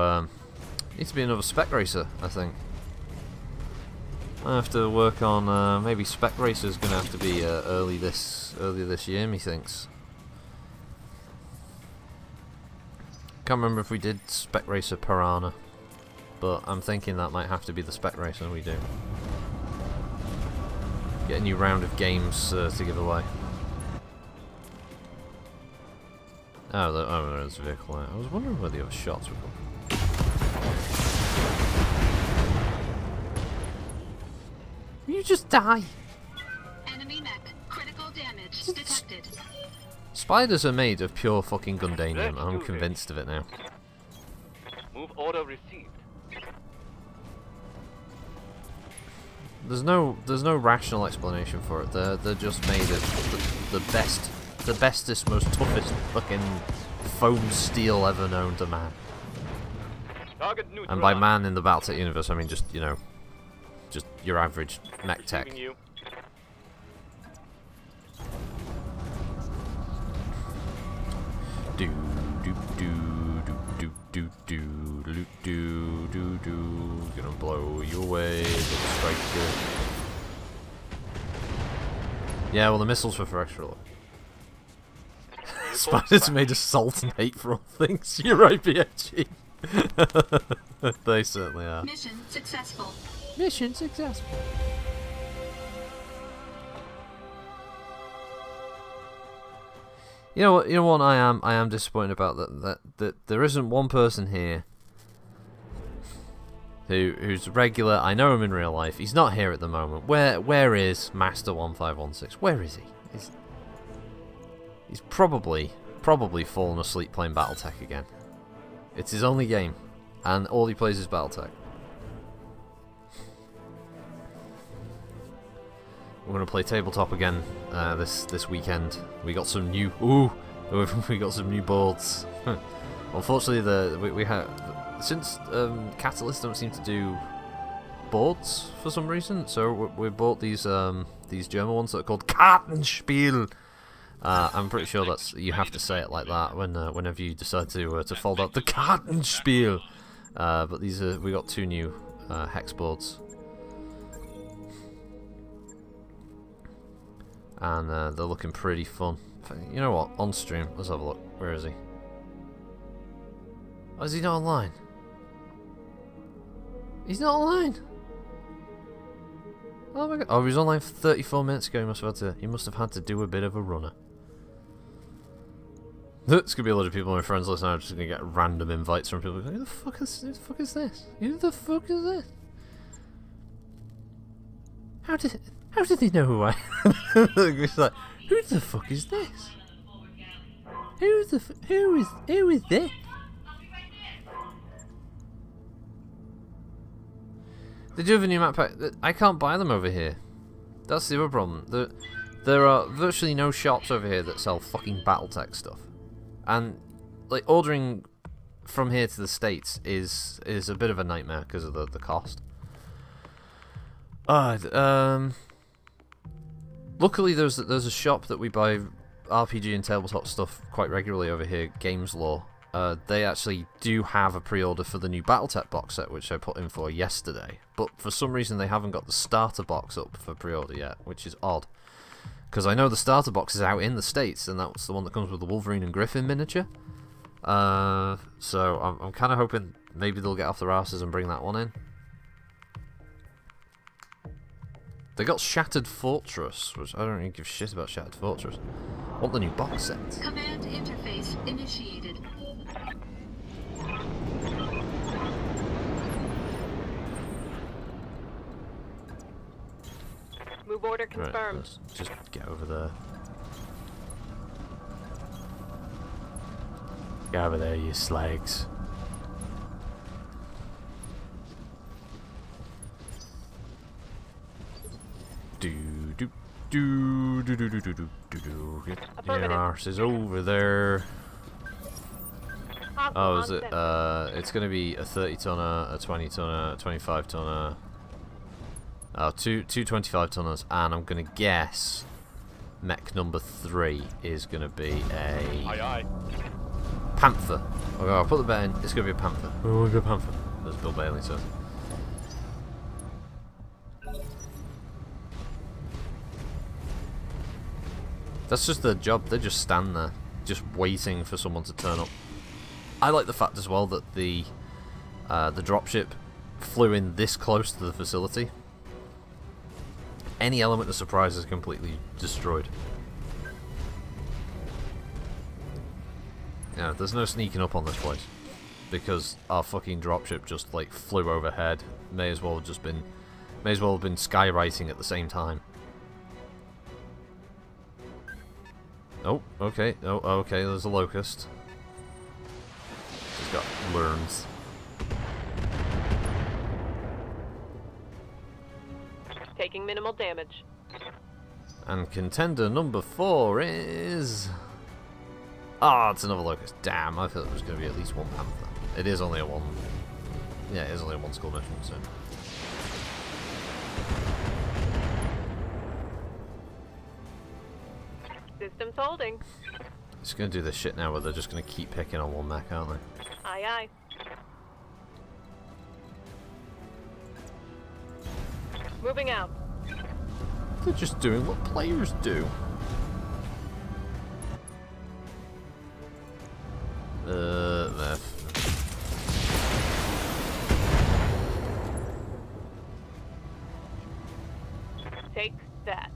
Need to be another spec racer, I think. I have to work on maybe spec racer's gonna have to be early this year, methinks. Can't remember if we did spec racer Piranha. but I'm thinking that might have to be the spec racer we do. Get a new round of games to give away. Oh, there's a vehicle there. I was wondering where the other shots were coming. You just die. Enemy mech. Critical damage detected. Spiders are made of pure fucking Gundanium. I'm convinced of it now. Move order received. There's no rational explanation for it. They're just made of the bestest, most toughest fucking foam steel ever known to man. Target neutral. And by man in the Battletech universe, I mean just, you know, just your average mech tech. Receiving you. Do do do do do do do do do do. Gonna blow you away. Strike you. Yeah, well the missiles were for extra luck. Spiders made of salt and hate for all things. You're right, BFG. They certainly are. Mission successful. Mission successful. You know what I am disappointed about that there isn't one person here who's regular. I know him in real life. He's not here at the moment. Where is Master 1516? Where is he? He's probably fallen asleep playing Battletech again. It's his only game, and all he plays is Battletech. We're gonna play Tabletop again this weekend. We got some new we got some new boards. Unfortunately, we have since Catalyst don't seem to do boards for some reason, so we bought these German ones that are called Kartenspiel. I'm pretty sure that's you have to say it like that whenever you decide to fold out the Kartenspiel. But these we got two new hex boards. And they're looking pretty fun. You know what? On stream, let's have a look. Where is he? Oh, is he not online? He's not online. Oh my god! Oh, he was online 34 minutes ago. He must have had to do a bit of a runner. There's gonna be a lot of people, my friends listening. I'm just gonna get random invites from people. Who the fuck is this? Who the fuck is this? How did they know who I am? It's like, who the fuck is this? Who is this? They do have a new map pack. I can't buy them over here. That's the other problem. There are virtually no shops over here that sell fucking Battletech stuff. And like ordering from here to the States is a bit of a nightmare because of the cost. Luckily, there's a shop that we buy RPG and tabletop stuff quite regularly over here, Games Law. They actually do have a pre-order for the new Battletech box set, which I put in for yesterday. But for some reason, they haven't got the starter box up for pre-order yet, which is odd. Because I know the starter box is out in the States, and that's the one that comes with the Wolverine and Griffin miniature. So I'm kind of hoping maybe they'll get off their asses and bring that one in. They got Shattered Fortress, which I don't really give a shit about Shattered Fortress. I want the new box set. Command interface initiated. Move order Right, confirmed. let's just get over there. Get over there, you slags. Do do do do do do do do do. Get your arses over there. Oh, is it? It's gonna be a 30 tonner, a 20 tonner, a 25 tonner. Oh, two 25 tonners, and I'm gonna guess mech number 3 is gonna be a Aye aye. Panther. Okay, I'll put the bet in. It's gonna be a Panther. Oh, good Panther. As Bill Bailey says. That's just their job. They just stand there, just waiting for someone to turn up. I like the fact as well that the dropship flew in this close to the facility, any element of surprise is completely destroyed. Yeah, there's no sneaking up on this place because our fucking dropship just like flew overhead. May as well have been skywriting at the same time. Oh, okay. Oh, okay. There's a locust. He's got worms. Taking minimal damage. And contender number 4 is... Ah, it's another locust. Damn, I thought it was going to be at least one panther. It is only a one... Yeah, it is only a one skull mission, so... Systems holding. Just going to do this shit now where they're just going to keep picking on one mech, aren't they? Aye, aye. Moving out. They're just doing what players do. There. Take that.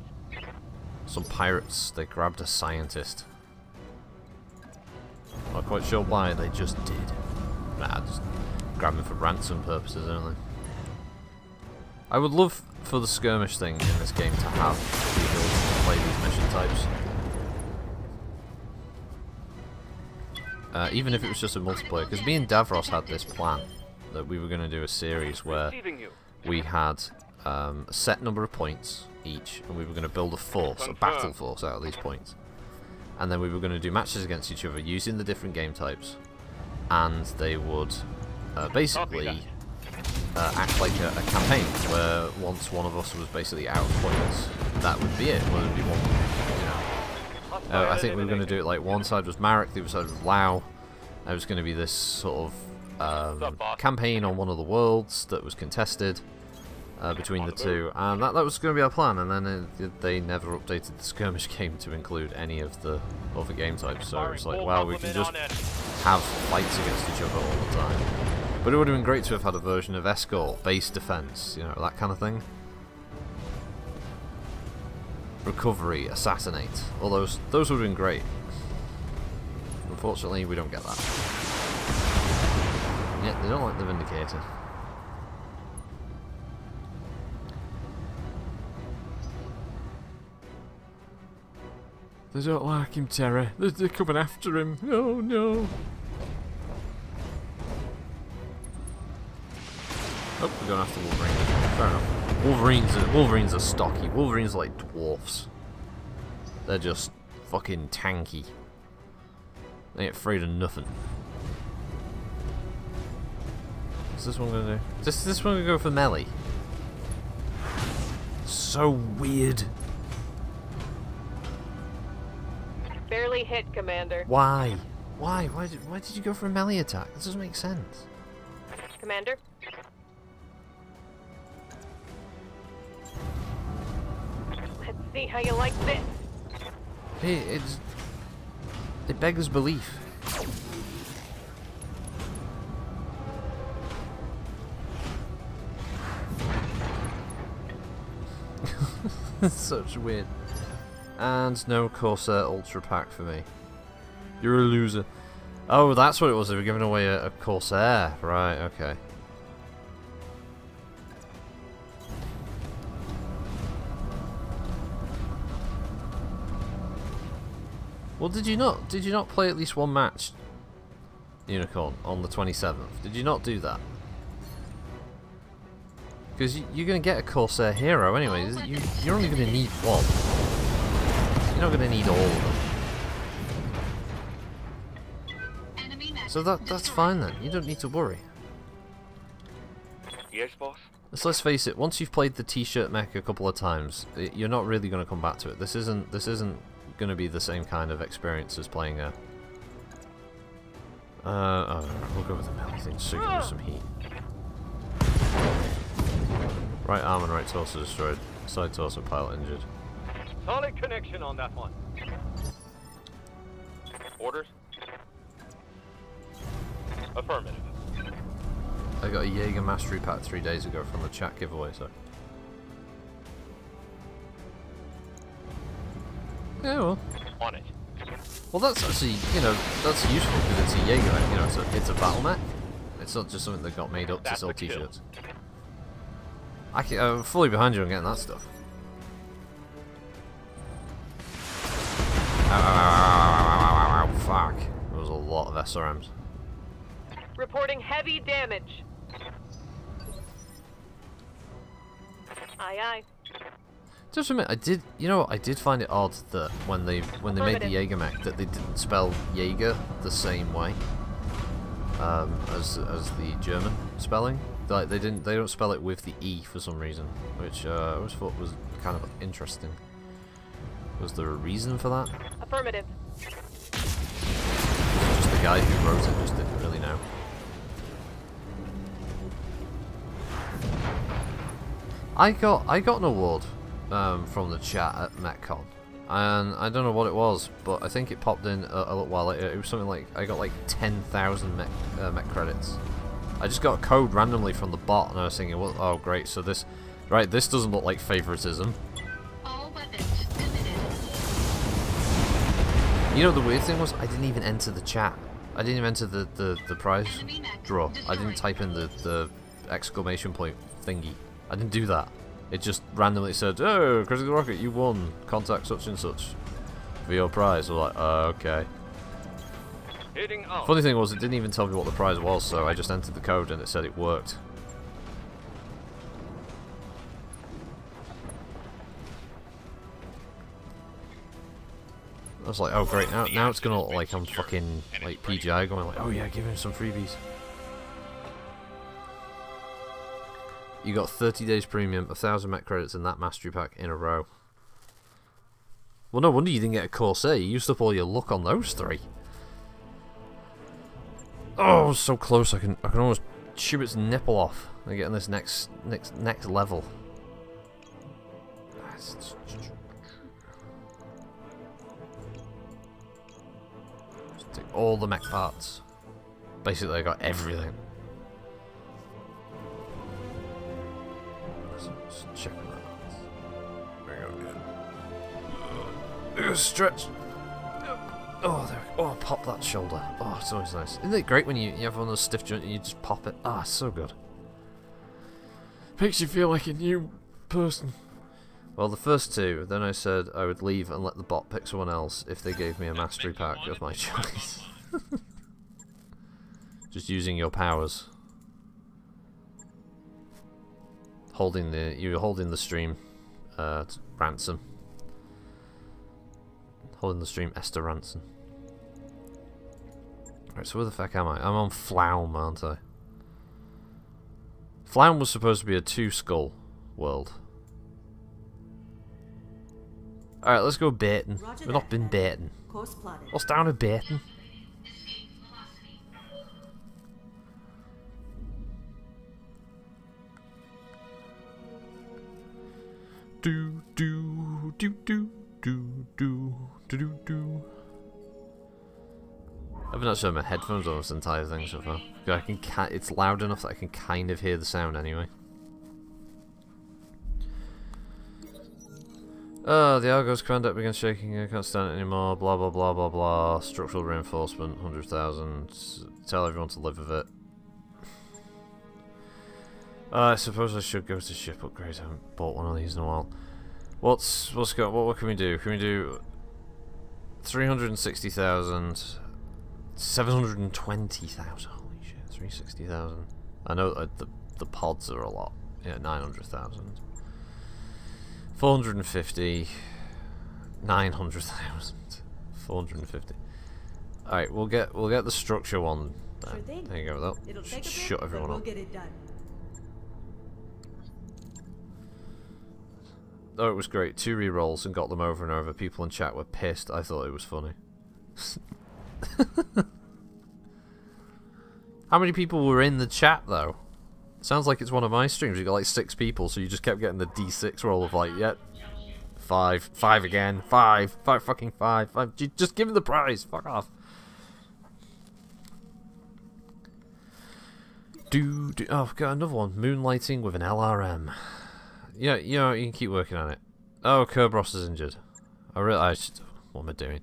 Some pirates, they grabbed a scientist. Not quite sure why, they just did. Nah, just grab him for ransom purposes only. I would love for the skirmish thing in this game to have the ability to play these mission types. Even if it was just a multiplayer, because me and Davros had this plan that we were going to do a series where we had a set number of points each, and we were going to build a force, a battle force out of these points. And then we were going to do matches against each other using the different game types, and they would basically act like a campaign where once one of us was basically out of points, that would be it. Well, it would be one, you know. I think we were going to do it like one side was Marek, the other side was Lao. There was going to be this sort of campaign on one of the worlds that was contested between the two, and that was going to be our plan. And then they never updated the skirmish game to include any of the other game types, so it's like, wow, we can just have fights against each other all the time. But it would have been great to have had a version of escort, base defense, you know, that kind of thing. Recovery, assassinate, all those would have been great. Unfortunately, we don't get that. Yeah, they don't like the Vindicator. They don't like him, Terry. They're coming after him. Oh no. Oh, we're going after Wolverine. Fair enough. Wolverines are stocky. Wolverines are like dwarfs. They're just fucking tanky. They ain't afraid of nothing. What's this one gonna do? Is this one gonna go for melee? So weird. Barely hit, Commander. Why? Why did you go for a melee attack? This doesn't make sense. Commander? Let's see how you like this. Hey, it beggars belief. It's such weird. And no Corsair Ultra Pack for me. You're a loser. Oh, that's what it was. They were giving away a Corsair. Right, okay. Well, did you not play at least one match, Unicorn, on the 27th? Did you not do that? Because you're going to get a Corsair hero anyway. You're only going to need one. You're not going to need all of them. So that's fine then. You don't need to worry. Yes, boss. Let's face it. Once you've played the T-shirt mech a couple of times, you're not really going to come back to it. This isn't going to be the same kind of experience as playing a. Oh, we'll go with the melee thing. So give us some heat. Right arm and right torso destroyed. Side torso pilot injured. Solid connection on that one. Orders? Affirmative. I got a Jaeger Mastery Pack 3 days ago from the chat giveaway, so. Yeah, well. On it. Well, that's actually, you know, that's useful because it's a Jaeger, you know, it's a battle mech. It's not just something that got made up to sell t-shirts. I'm fully behind you on getting that stuff. Ow, fuck. There was a lot of SRMs. Reporting heavy damage. Aye, aye. Just a minute, I did find it odd that when they made the Jaeger mech that they didn't spell Jaeger the same way as the German spelling. Like they don't spell it with the E for some reason, which I always thought was kind of interesting. Was there a reason for that? Affirmative. Just the guy who wrote it just didn't really know. I got an award from the chat at MechCon, and I don't know what it was, but I think it popped in a little while later. It was something like I got like 10,000 mech credits. I just got a code randomly from the bot, and I was thinking, well, oh great, so this doesn't look like favoritism. All weapons committed. You know, the weird thing was I didn't even enter the chat. I didn't even enter the prize draw. I didn't type in the exclamation point thingy. I didn't do that. It just randomly said, "Oh, Critical Rocket, you won. Contact such and such for your prize." I was like, okay. Hitting out. Funny thing was, it didn't even tell me what the prize was, so I just entered the code and it said it worked. I was like, oh great, now it's gonna look like I'm fucking like PGI going like, oh yeah, give him some freebies. You got 30 days premium, 1,000 mech credits, and that mastery pack in a row. Well, no wonder you didn't get a Corsair. You used up all your luck on those three. Oh, so close. I can almost chew its nipple off and get in this next level. Just take all the mech parts. Basically, I got everything. Let's check that out. There we go. Stretch. Oh, there we go. Oh, pop that shoulder. Oh, it's always nice. Isn't it great when you have one of those stiff joints and you just pop it? Ah, it's so good. Makes you feel like a new person. Well, the first two, then I said I would leave and let the bot pick someone else if they gave me a mastery pack of my choice. Just using your powers. You're holding the stream ransom. Holding the stream Esther Ransom. Right, so where the fuck am I? I'm on Flaum, aren't I? Flaum was supposed to be a 2-skull world. Alright, let's go baiting. We've not been baiting. What's down with baiting? Do do do do do do do do. I haven't actually had my headphones on this entire thing so far. It's loud enough that I can kind of hear the sound anyway. The Argos command deck begins shaking. I can't stand it anymore. Blah blah blah blah blah. Structural reinforcement, 100,000. Tell everyone to live with it. I suppose I should go to ship upgrades. I haven't bought one of these in a while. What can we do? Can we do 360,000, 720,000? Holy shit, 360,000. I know the pods are a lot. Yeah, 900,000. 450, 900,000, 450. All right, we'll get the structure one. There you go. That'll shut everyone up. Oh, it was great. 2 rerolls and got them over and over. People in chat were pissed. I thought it was funny. How many people were in the chat though? Sounds like it's one of my streams. You got like 6 people, so you just kept getting the D6 roll of like, yep, 5 again, 5 fucking 5. Just give him the prize. Fuck off. Oh, I've got another one. Moonlighting with an LRM. Yeah, you know, you can keep working on it. Oh, Kerberos is injured. What am I doing?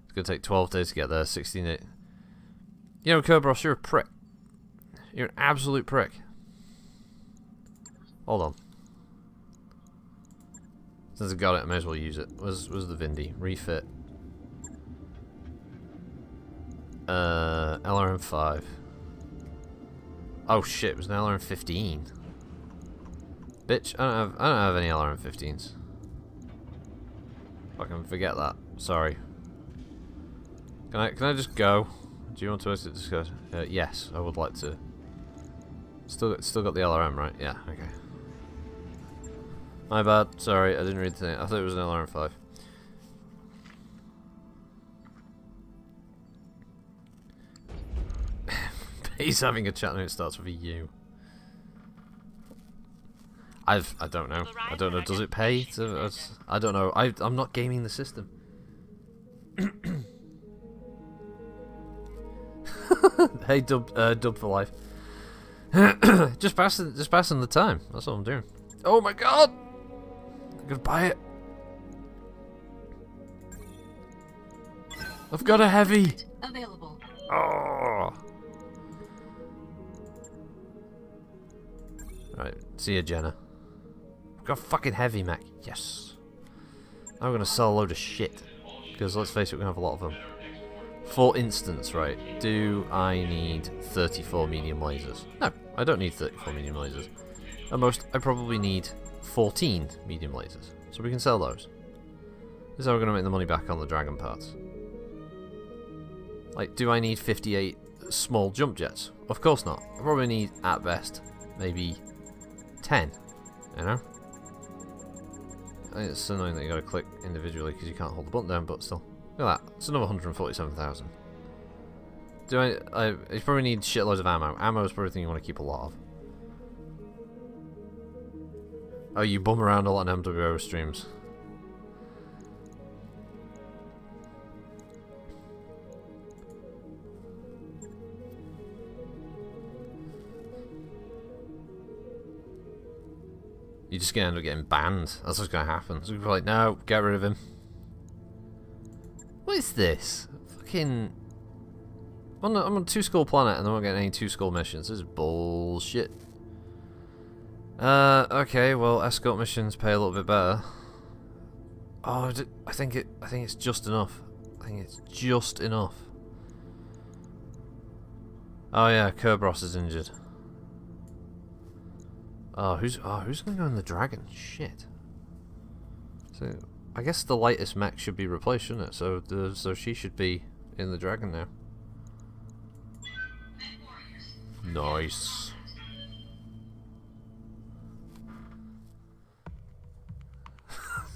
It's gonna take 12 days to get there, 16 days. You know, Kerberos, you're a prick. You're an absolute prick. Hold on. Since I got it, I may as well use it. Where's the Vindy? Refit. LRM 5. Oh shit, it was an LRM 15. Bitch, I don't have any LRM 15s. Fucking forget that. Sorry. Can I just go? Do you want to exit discuss? Yes, I would like to. Still got the LRM, right? Yeah, okay. My bad. Sorry, I didn't read the thing. I thought it was an LRM 5. He's having a chat and it starts with a U. I don't know. I don't know. Does it pay? I don't know. I'm not gaming the system. Hey, dub for life. just passing the time. That's all I'm doing. Oh my god! I'm gonna buy it. I've got a heavy. Available. Oh. Right, see ya, Jenna. I've got a fucking heavy mech. Yes. Now we're gonna sell a load of shit. Because let's face it, we're gonna have a lot of them. For instance, right, do I need 34 medium lasers? No, I don't need 34 medium lasers. At most, I probably need 14 medium lasers. So we can sell those. This is how we're gonna make the money back on the dragon parts. Like, do I need 58 small jump jets? Of course not. I probably need, at best, maybe 10, you know? I think it's annoying that you gotta click individually because you can't hold the button down, but still. Look at that, it's another 147,000. You probably need shitloads of ammo. Ammo is probably the thing you want to keep a lot of. Oh, you bum around a lot on MWO streams. You're just gonna end up getting banned. That's what's gonna happen. So we're like, no, get rid of him. What is this? Fucking... I'm on a 2-skull planet and I'm not getting any 2-skull missions. This is bullshit. Okay, well, escort missions pay a little bit better. Oh, I think it's just enough. I think it's just enough. Oh yeah, Kerberos is injured. Oh, who's gonna go in the dragon? Shit. So I guess the lightest mech should be replaced, shouldn't it? So she should be in the dragon now. Nice.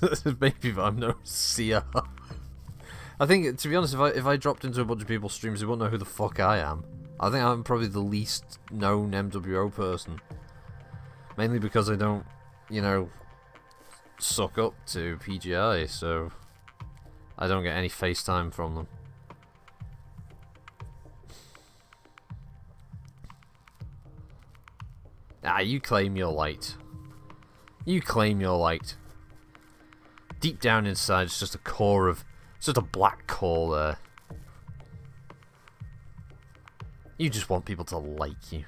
This is maybe, but I'm no seer. I think, to be honest, if I dropped into a bunch of people's streams, they wouldn't know who the fuck I am. I think I'm probably the least known MWO person. Mainly because I don't, you know, suck up to PGI, so I don't get any FaceTime from them. Ah, you claim you're light. You claim you're light. Deep down inside, it's just a core of... It's just a black core there. You just want people to like you.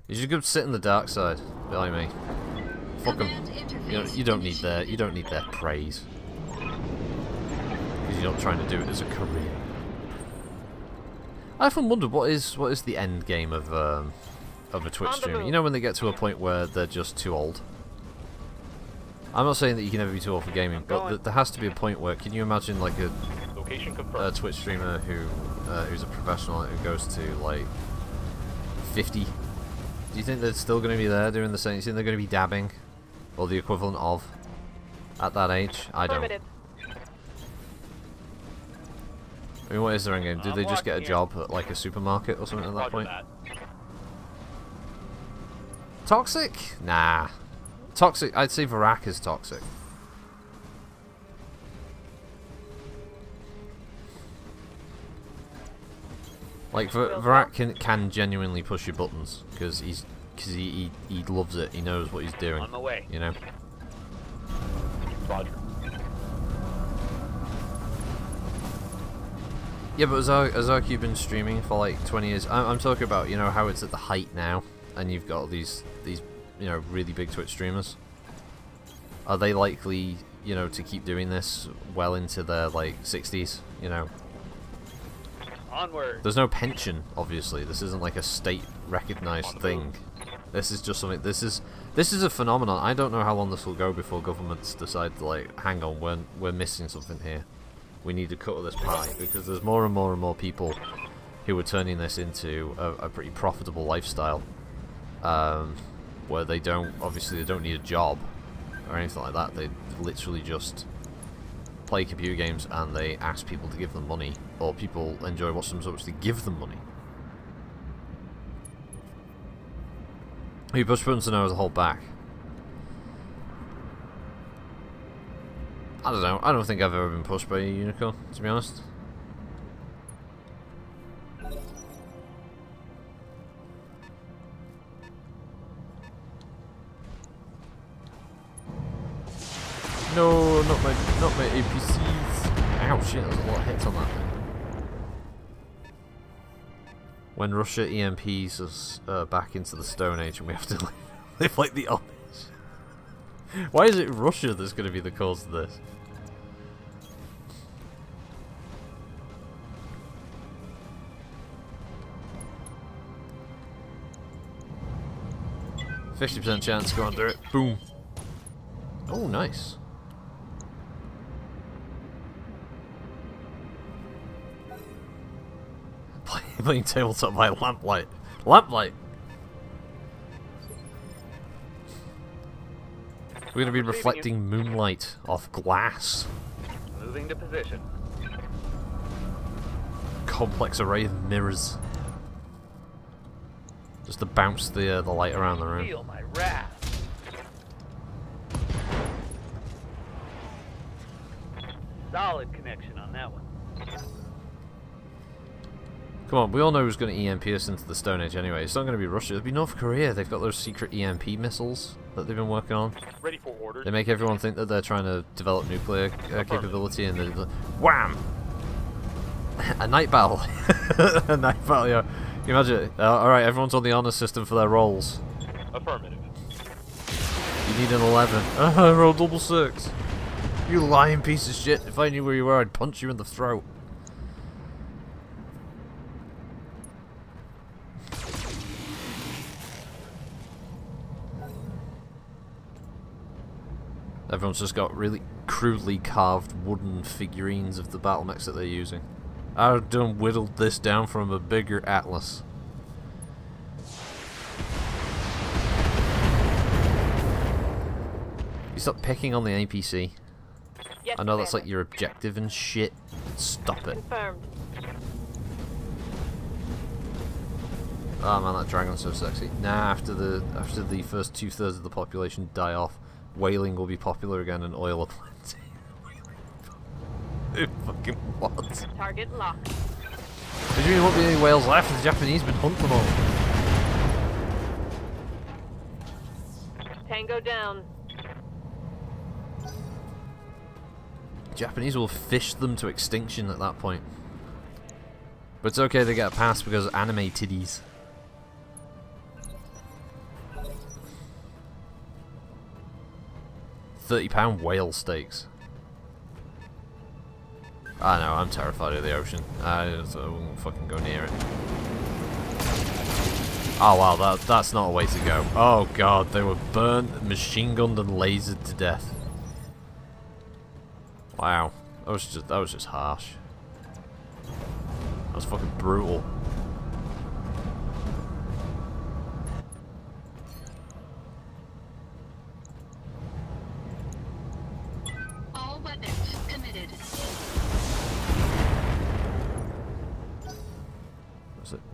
You should go sit in the dark side behind me. Fuck them. You don't need their praise. Because you're not trying to do it as a career. I often wondered what is the end game of a Twitch streamer. You know when they get to a point where they're just too old. I'm not saying that you can never be too old for gaming, but there has to be a point where, can you imagine like a Twitch streamer who's a professional who goes to like 50? Do you think they're still going to be there doing the same? Do you think they're going to be dabbing, or the equivalent of, at that age? I don't. I mean, what is their end game? Do they just get a job at like a supermarket or something at that point? Toxic? Nah. Toxic, I'd say Varak is toxic. Like, Will Varak can genuinely push your buttons, because he loves it, he knows what he's doing, On my way. you know? Roger. Yeah, but has Arq been streaming for like 20 years? I'm talking about, you know, how it's at the height now, and you've got these you know, really big Twitch streamers. Are they likely, you know, to keep doing this well into their like 60s, you know? Onward. There's no pension, obviously. This isn't like a state-recognized thing. This is just something. This is a phenomenon. I don't know how long this will go before governments decide to like, hang on, we're missing something here. We need to cut this pie, because there's more and more and more people who are turning this into a pretty profitable lifestyle, where they don't need a job or anything like that. They literally just play computer games and they ask people to give them money, or people enjoy watching them so much they give them money. You push buttons to know as a hold back. I don't know. I don't think I've ever been pushed by a unicorn, to be honest. No, not my APCs. Ow, shit, there's a lot of hits on that thing. When Russia EMPs us back into the Stone Age and we have to live like the Amish. Why is it Russia that's going to be the cause of this? %50 chance, go on, do it. Boom. Oh, nice. Playing tabletop by lamplight. Lamplight! We're going to be reflecting moonlight off glass. Moving to position. Complex array of mirrors. Just to bounce the light around the room. Feel my wrath. Solid connection on that one. Come on, we all know who's going to EMP us into the Stone Age anyway. It's not going to be Russia. It'll be North Korea. They've got those secret EMP missiles that they've been working on. Ready for orders. They make everyone think that they're trying to develop nuclear capability, and then wham! A night battle. A night battle, yeah. Can you imagine? Alright, everyone's on the honor system for their rolls. Affirmative. You need an 11. I rolled double 6. You lying piece of shit. If I knew where you were, I'd punch you in the throat. Everyone's just got really crudely carved wooden figurines of the battle mechs that they're using. I've done whittled this down from a bigger atlas. You stop picking on the APC. Yes, I know that's like Commander. your objective and shit. Stop it. Confirmed. Oh man, that dragon's so sexy. Nah, after the first 2/3 of the population die off, whaling will be popular again and oil a plenty. Fucking what? Target locked. What do you mean there won't be any whales left? The Japanese been hunting them all. Tango down. Japanese will fish them to extinction at that point. But it's okay, they get a pass because anime titties. £30 whale steaks. I know, I'm terrified of the ocean. I wouldn't fucking go near it. Oh wow, that's not a way to go. Oh god, they were burnt, machine gunned and lasered to death. Wow, that was just harsh. That was fucking brutal. All weapons committed.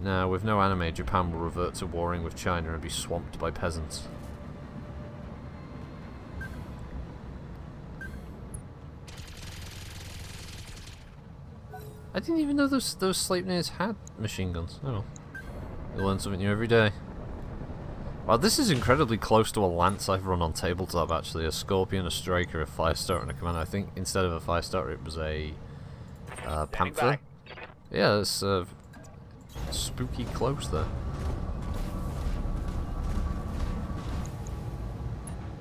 Now, with no anime, Japan will revert to warring with China and be swamped by peasants. I didn't even know those Sleipnirs had machine guns. Oh well. You learn something new every day. Wow, this is incredibly close to a lance I've run on tabletop actually. A scorpion, a striker, a fire starter, and a commander. I think instead of a fire starter it was a panther. Yeah, it's spooky close there.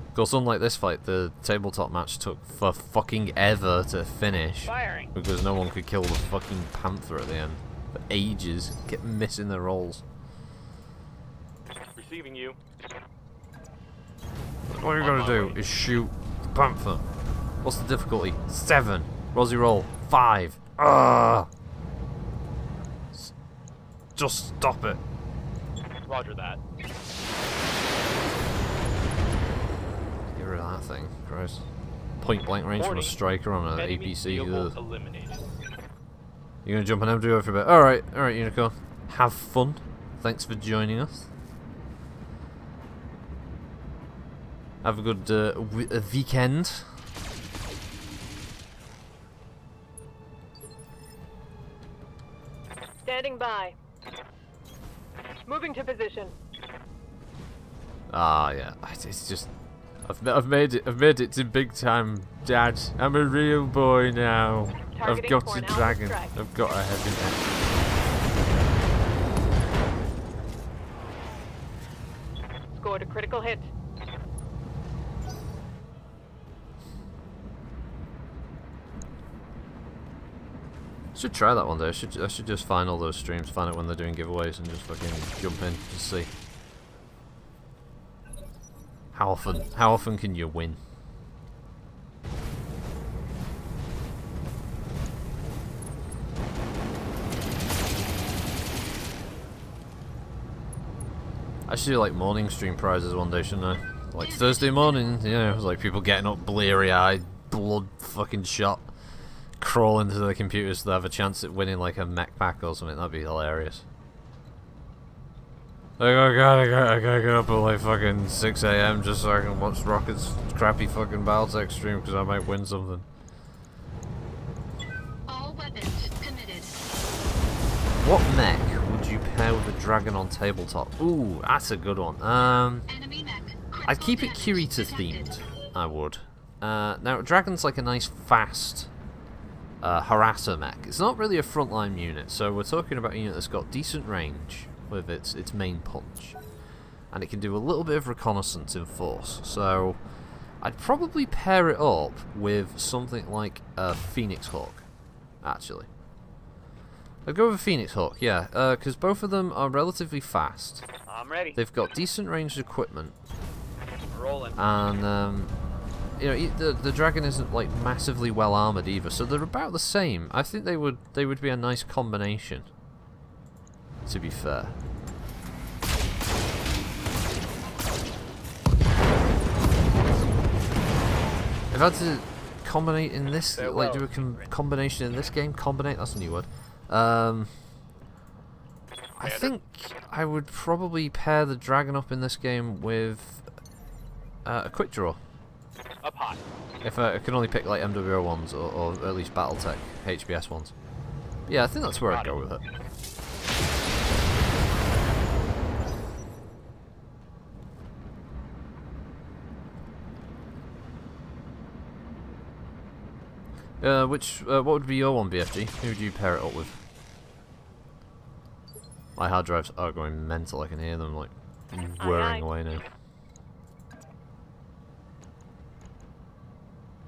Of course, unlike this fight, the tabletop match took for fucking ever to finish. Firing. Because no one could kill the fucking panther at the end. For ages. Kept missing their rolls. Receiving you. All you gotta do is shoot the panther. What's the difficulty? 7. Rosie roll. 5. Ugh. Just stop it. Roger that. Get rid of that thing. Christ. Point blank range from a striker on an Enemy APC. vehicle Ugh. eliminated. You're gonna jump on MWO for a bit. Alright, Unicorn. Have fun. Thanks for joining us. Have a good weekend. Standing by. Moving to position. Ah, yeah. It's just I've made it to big time, Dad. I'm a real boy now. I've Targeting got for a an alpha dragon. strike. I've got a heavy net. Scored a critical hit. Should try that one day. I should just find all those streams, find out when they're doing giveaways, and just fucking jump in to see. How often can you win? I should do like morning stream prizes one day, shouldn't I? Like Thursday morning, you know, like people getting up bleary-eyed, blood fucking shot, crawl into their computers so they have a chance at winning like a mech pack or something. That'd be hilarious. Like, oh god, I gotta get up at like fucking 6 AM just so I can watch Rocket's crappy fucking Battletech stream because I might win something. All weapons committed. What mech would you pair with a dragon on tabletop? Ooh, that's a good one. Enemy mech. I'd keep it Critical Kirita damage themed. detected. I would. Now, dragon's like a nice fast harasser mech. It's not really a frontline unit, so we're talking about a unit that's got decent range with its main punch, and it can do a little bit of reconnaissance in force. So I'd probably pair it up with something like a Phoenix Hawk. Actually, I'd go with a Phoenix Hawk, yeah, because both of them are relatively fast. I'm ready. They've got decent ranged equipment, Rolling. and you know, the dragon isn't like massively well armored either, so they're about the same. I think they would be a nice combination, to be fair. If I had to combinate in this, like do a combination in this game, combinate, that's a new word. I think I would probably pair the dragon up in this game with a quick draw. Up high. If I can only pick like MWO ones or at least Battletech HBS ones. Yeah, I think that's where I'd go with it. What would be your one, BFG? Who would you pair it up with? My hard drives are going mental. I can hear them like whirring away now.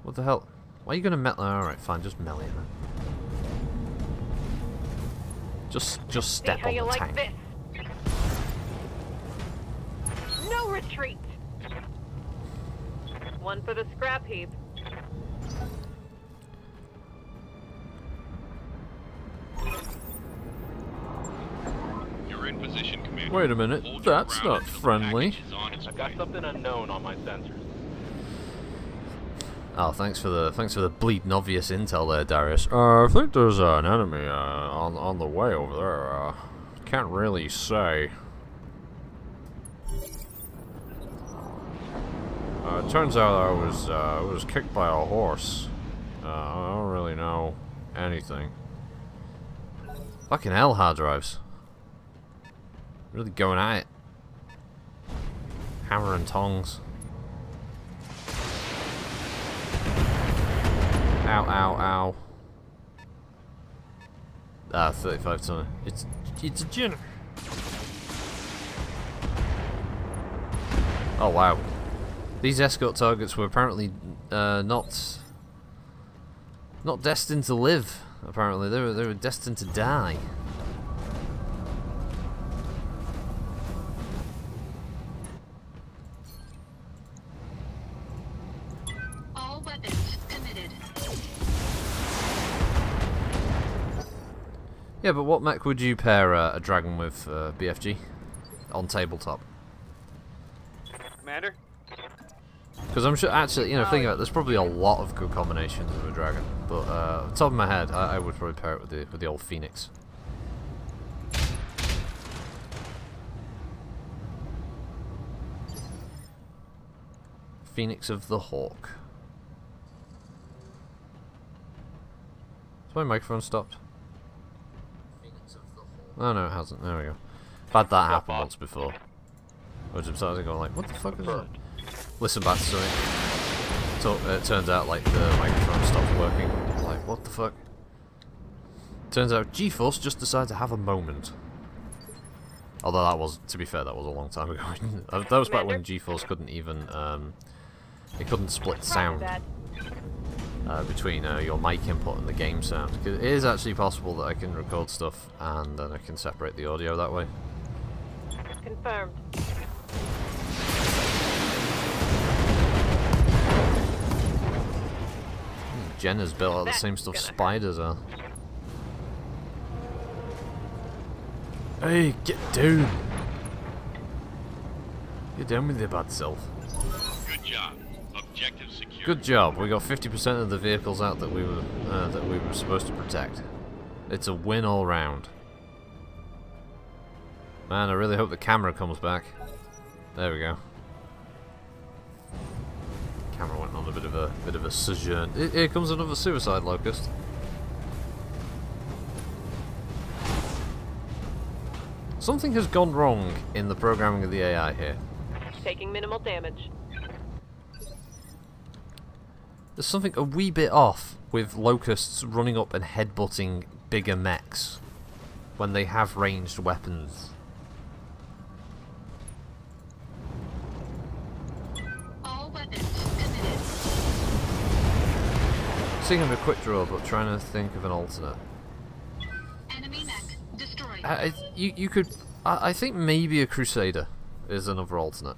What the hell? Why are you gonna melee? Alright, fine, just melee then. Just step See how on you the like tank. this. No retreat. One for the scrap heap. You're in position, Commander. Wait a minute, Hold your that's ground not until the friendly. package is on its I've got way. something unknown on my sensors. Oh, thanks for the bleeding obvious intel there, Darius. I think there's an enemy on the way over there. Can't really say. It turns out I was kicked by a horse. I don't really know anything. Fucking hell, hard drives. Really going at it. Hammer and tongs. Ow, ow, ow. Ah, 35 tonner. It's a gin. Oh wow. These escort targets were apparently not destined to live. Apparently, they were destined to die. All weapons committed. Yeah, but what mech would you pair a dragon with, BFG? On tabletop? Commander? Because I'm sure, actually, you know, thinking about it, there's probably a lot of good combinations of a dragon. But off the top of my head, I would probably pair it with the old Phoenix. Phoenix of the Hawk. Has my microphone stopped? Oh no, it hasn't. There we go. I've had that happen once before. I was starting going like, what the fuck is that? Listen back to something. So, it turns out like the microphone stopped working. Like, what the fuck? Turns out GeForce just decided to have a moment. Although that was, to be fair, that was a long time ago. That was back when GeForce couldn't even, it couldn't split sound between your mic input and the game sound. It is actually possible that I can record stuff and then I can separate the audio that way. Confirmed. Jenna's built out the same stuff spiders are. Hey, get down! Get down with your bad self. Good job. Objective secure. Good job. We got 50% of the vehicles out that we were supposed to protect. It's a win all round. Man, I really hope the camera comes back. There we go. Camera went on a bit of a sojourn. Here comes another suicide locust. Something has gone wrong in the programming of the AI here. Taking minimal damage. There's something a wee bit off with locusts running up and headbutting bigger mechs when they have ranged weapons. All weapons committed. Seeing a quick draw, but trying to think of an alternate. Enemy mech destroyed. You could. I think maybe a Crusader is another alternate.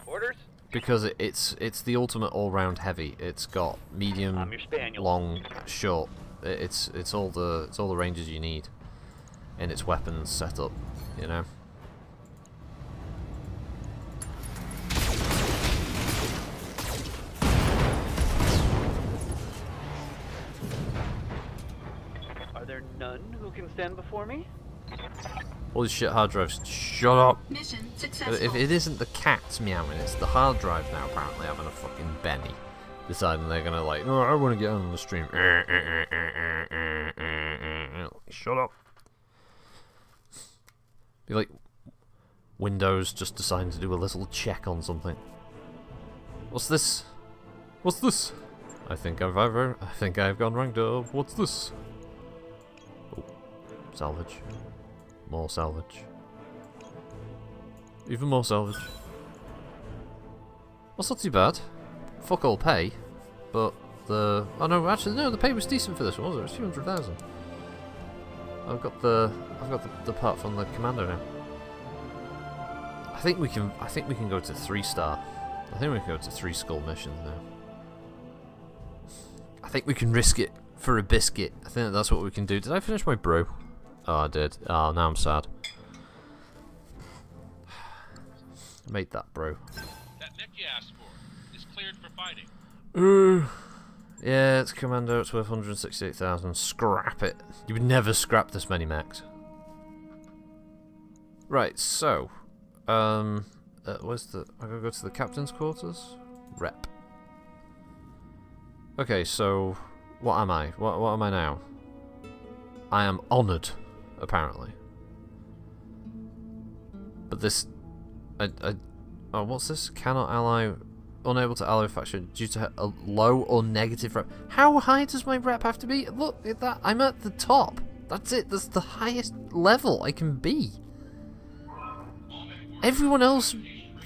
Orders? Because it's the ultimate all-round heavy. It's got medium, I'm your spaniel. long, short. It's all the ranges you need in its weapons setup, you know. Are there none who can stand before me? Holy shit, hard drives! Shut up! Mission successful. If it isn't the cats meowing, it's the hard drive now apparently having a fucking Benny. Deciding they're gonna like, oh, I want to get on the stream. Shut up. Be like Windows just deciding to do a little check on something. What's this? What's this? I think I've gone ranked up. What's this? Oh, salvage. More salvage. Even more salvage. That's not too bad. Fuck all pay, but the the pay was decent for this one, wasn't it? It was 200,000. I've got the part from the commander now. I think we can go to 3-star. I think we can go to 3 skull missions now. I think we can risk it for a biscuit. I think that's what we can do. Did I finish my brew? Oh, I did. Oh, now I'm sad. I made that brew. That mech you asked for is cleared for fighting. Yeah, it's commando. It's worth 168,000. Scrap it. You would never scrap this many mechs. Right. So, where's the? I gotta go to the captain's quarters. Rep. Okay. So, what am I? What am I now? I am honoured. apparently. But this... oh, what's this? Cannot ally... Unable to ally faction due to a low or negative rep. How high does my rep have to be? Look at that. I'm at the top. That's it. That's the highest level I can be. Everyone else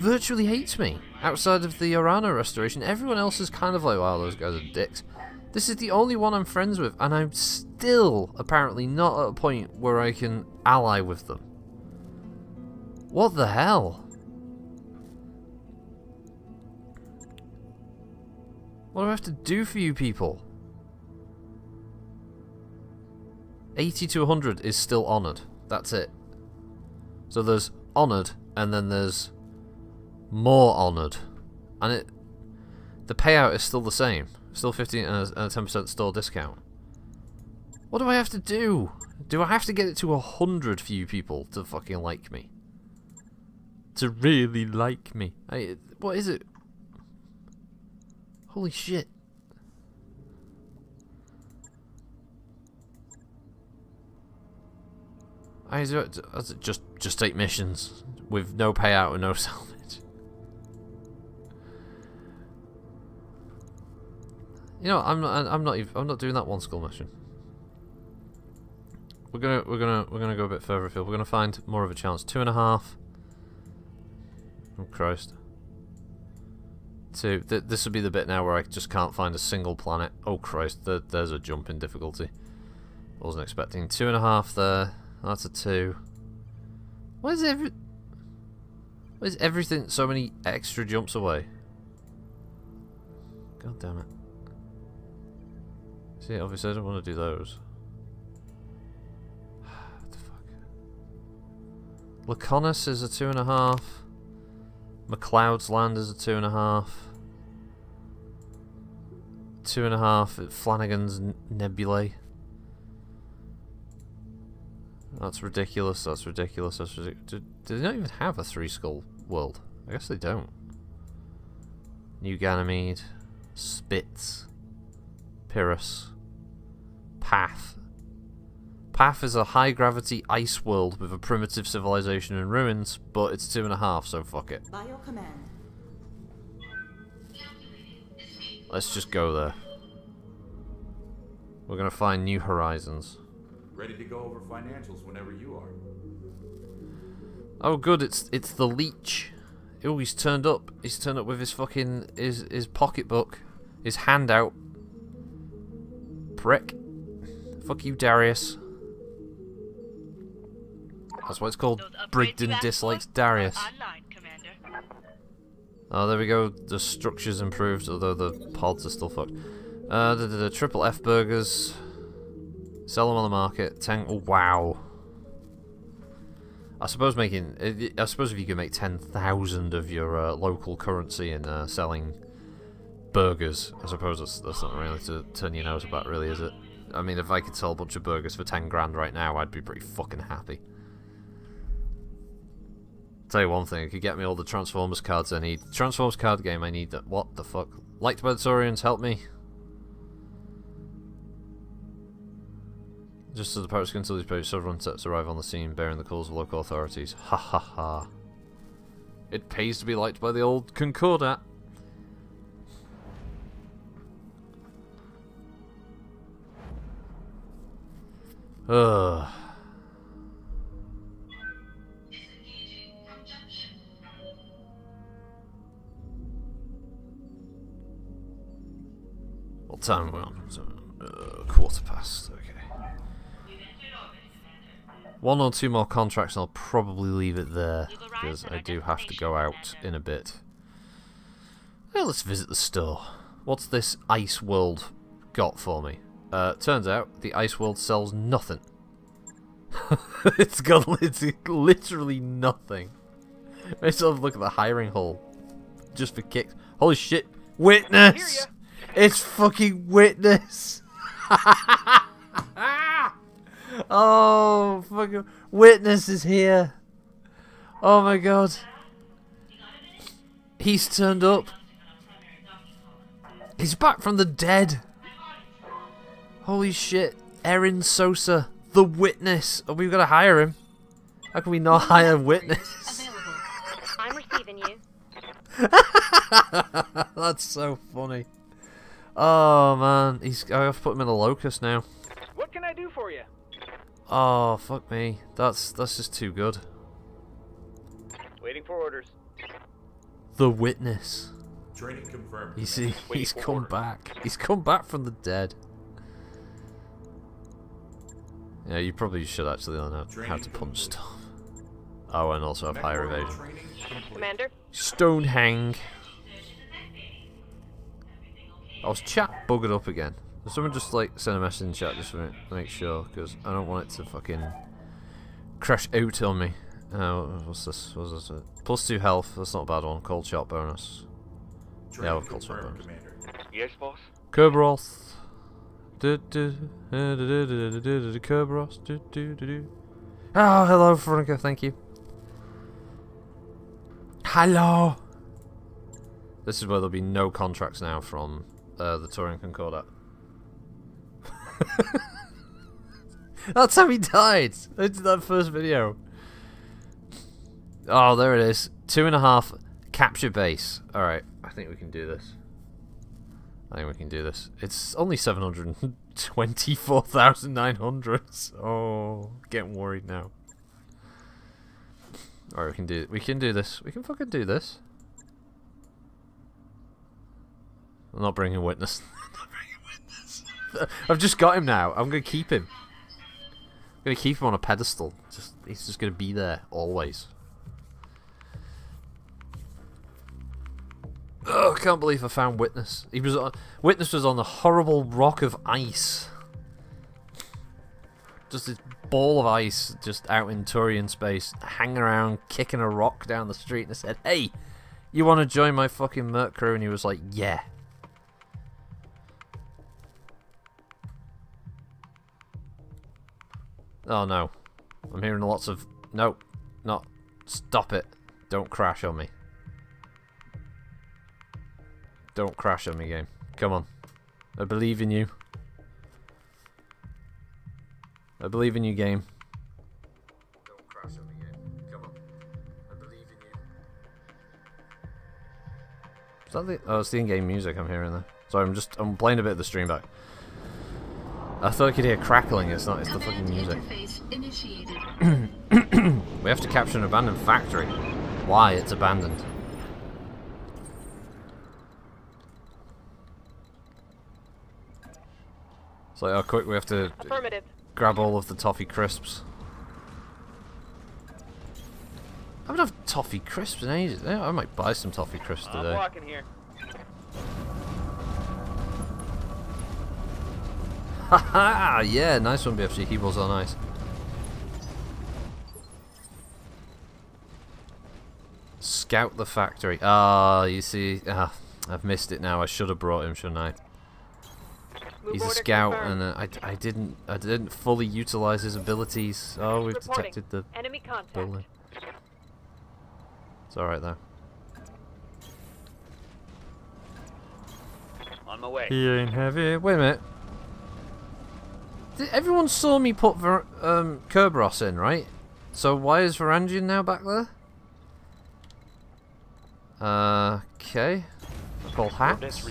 virtually hates me. Outside of the Orana restoration, everyone else is kind of like, wow, those guys are dicks. This is the only one I'm friends with, and I'm still apparently not at a point where I can ally with them. What the hell? What do I have to do for you people? 80 to 100 is still honoured. That's it. So there's honoured, and then there's more honoured. And the payout is still the same. Still 15 and a 10% store discount. What do I have to do? Do I have to get it to 100 for you people to fucking like me? To really like me? What is it? Holy shit. Just take missions with no payout and no salvage. You know, I'm not doing that one skull mission. We're gonna go a bit further afield. We're gonna find more of a chance. 2.5. Oh Christ. 2. This will be the bit now where I just can't find a single planet. Oh Christ, there's a jump in difficulty. Wasn't expecting. 2.5 there. That's a 2. Why is everything so many extra jumps away? God damn it. See, obviously I don't want to do those. What the fuck? Laconis is a 2.5. McLeod's Land is a 2.5. 2.5 at Flanagan's Nebulae. That's ridiculous, that's ridiculous, that's ridiculous. Do they not even have a 3 skull world? I guess they don't. New Ganymede, Spitz, Pyrrhus, Path. Path is a high gravity ice world with a primitive civilization and ruins, but it's 2.5, so fuck it. By your command. Let's just go there. We're gonna find new horizons. Ready to go over financials whenever you are. Oh good, it's the leech. Oh, he's turned up. He's turned up with his fucking his pocketbook, his handout. Prick. Fuck you, Darius. That's what it's called. Brigdon dislikes Darius. Oh, there we go. The structure's improved, although the pods are still fucked. The triple F burgers. Sell them on the market. 10. Oh, wow. I suppose if you could make 10,000 of your local currency in selling burgers, I suppose that's not really to turn your nose about, really, is it? I mean, if I could sell a bunch of burgers for 10 grand right now, I'd be pretty fucking happy. Tell you one thing, it could get me all the Transformers cards I need. Transformers card game, I need that. What the fuck? Liked by the Taurians, help me. Just as the pirates until these pirates several sets arrive on the scene, bearing the calls of local authorities. Ha ha ha. It pays to be liked by the old Concordat. Ugh. What time are we on? So, quarter past, okay. 1 or 2 more contracts and I'll probably leave it there, because I do have to go out in a bit. Well, let's visit the store. What's this Ice World got for me? Turns out, the Ice World sells nothing. It's literally nothing. Let's have a look at the hiring hall. Just for kicks. Holy shit. Witness! It's fucking Witness! Oh, fucking Witness is here. Oh my god. He's turned up. He's back from the dead. Holy shit. Erin Sosa. The Witness. Oh, we've got to hire him. How can we not hire Witness? Available. I'm receiving you. That's so funny. Oh man, I have to put him in the locust now. What can I do for you? Oh fuck me, that's just too good. Waiting for orders. The Witness. Training confirmed. You see, Waiting he's for come orders. back. He's come back from the dead. Yeah, you probably should actually learn how to punch stuff. Oh, and also have higher evasion. Training complete. Commander, Stonehang. I was chat buggered up again. Someone just like send a message in chat just to make sure, because I don't want it to fucking crash out on me. What's this? What's this? +2 health. That's not a bad one. Cold shot bonus. Training Yeah, we've got some confirmed, bonus. Commander. Yes, boss. Kerberos. Kerberos. Oh, hello, Veronica. Thank you. Hello. This is where there'll be no contracts now from the Taurian Concordat. That's how he died. It's that first video. Oh, there it is. 2.5 capture base. Alright, I think we can do this. It's only 724,900. Oh, getting worried now. Alright, we can do this. We can fucking do this. I'm not bringing witness. I've just got him now. I'm gonna keep him. I'm gonna keep him on a pedestal. He's just gonna be there always. Oh, I can't believe I found Witness. Witness was on the horrible rock of ice. Just this ball of ice just out in Taurian space, hanging around, kicking a rock down the street, and I said, "Hey, you want to join my fucking merc crew?" And he was like, "Yeah." Oh no. I'm hearing lots of... No. Not... Stop it. Don't crash on me. Don't crash on me, game. Come on. I believe in you. I believe in you, game. Don't crash on me, game. Come on. I believe in you. Is that the... Oh, it's the in-game music I'm hearing there. Sorry, I'm playing a bit of the stream back. I thought I could hear crackling. It's not. It's the fucking music. We have to capture an abandoned factory. Why? It's abandoned. It's like, oh, quick! We have to grab all of the toffee crisps. I haven't had toffee crisps in ages. I might buy some toffee crisps today. I'm walking here. Haha! Yeah, nice one, BFG. Keyboards are nice. Scout the factory. Ah, you see, I've missed it now. I should have brought him, shouldn't I? He's a scout, and I didn't fully utilize his abilities. Oh, we've detected the enemy contact. building. It's all right though. On my way. He ain't heavy. Wait a minute. Everyone saw me put Kerberos in, right? So why is Varangian now back there? Okay. Call hacks.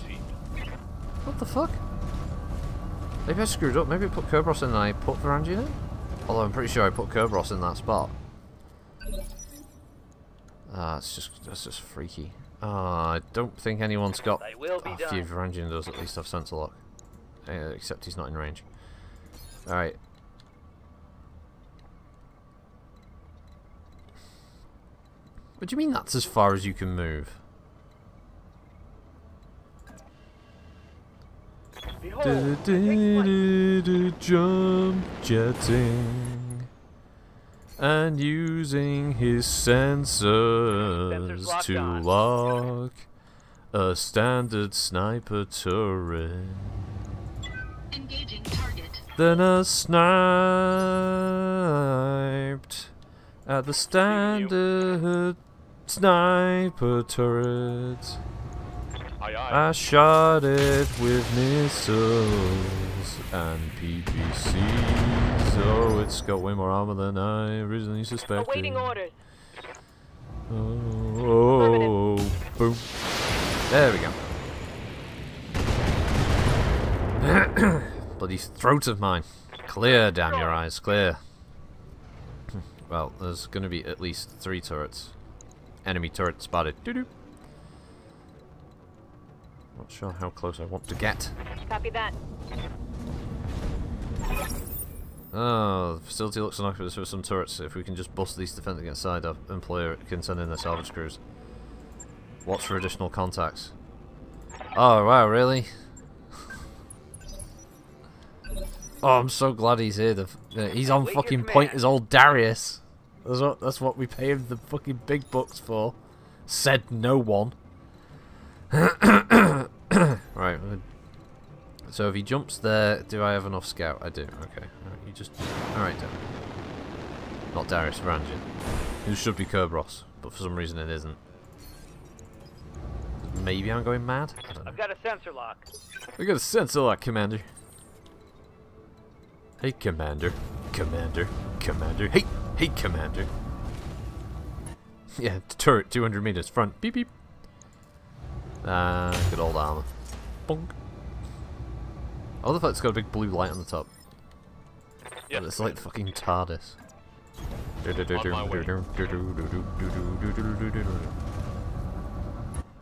What the fuck? Maybe I screwed up. Maybe I put Kerberos in and I put Varangian in? Although I'm pretty sure I put Kerberos in that spot. That's just freaky. I don't think anyone's got a few. Varangian does at least have sensor lock. Except he's not in range. Alright. What do you mean that's as far as you can move? Behold, Jump jetting and using his sensors to lock a standard sniper turret. Engaging target. Then I sniped at the standard sniper turret. Aye, aye. I shot it with missiles and PPCs. Oh, it's got way more armor than I originally suspected. Awaiting orders. Oh, boom. There we go. Bloody throat of mine. Clear, damn your eyes, clear. Well, there's going to be at least 3 turrets. Enemy turret spotted. Doo-doo. Not sure how close I want to get. Copy that. Oh, the facility looks innocuous for some turrets. If we can just bust these defend against side up, employer can send in their salvage crews. Watch for additional contacts. Oh, wow, really? Oh, I'm so glad he's here. He's on fucking point as old Darius. That's what we pay him the fucking big bucks for. Said no one. Right. So if he jumps there, do I have enough scout? I do. Okay. You just... Alright, then. Not Darius, Ranjin. Who should be Kerberos, but for some reason it isn't. Maybe I'm going mad? I don't know. I've got a sensor lock. I got a sensor lock, Commander. Hey, Commander. Commander. Commander. Hey! Hey, Commander. Yeah, turret, 200 meters, front. Beep, beep. Good old armor. Bonk. I love that it's got a big blue light on the top. Yes, And it's like the fucking TARDIS.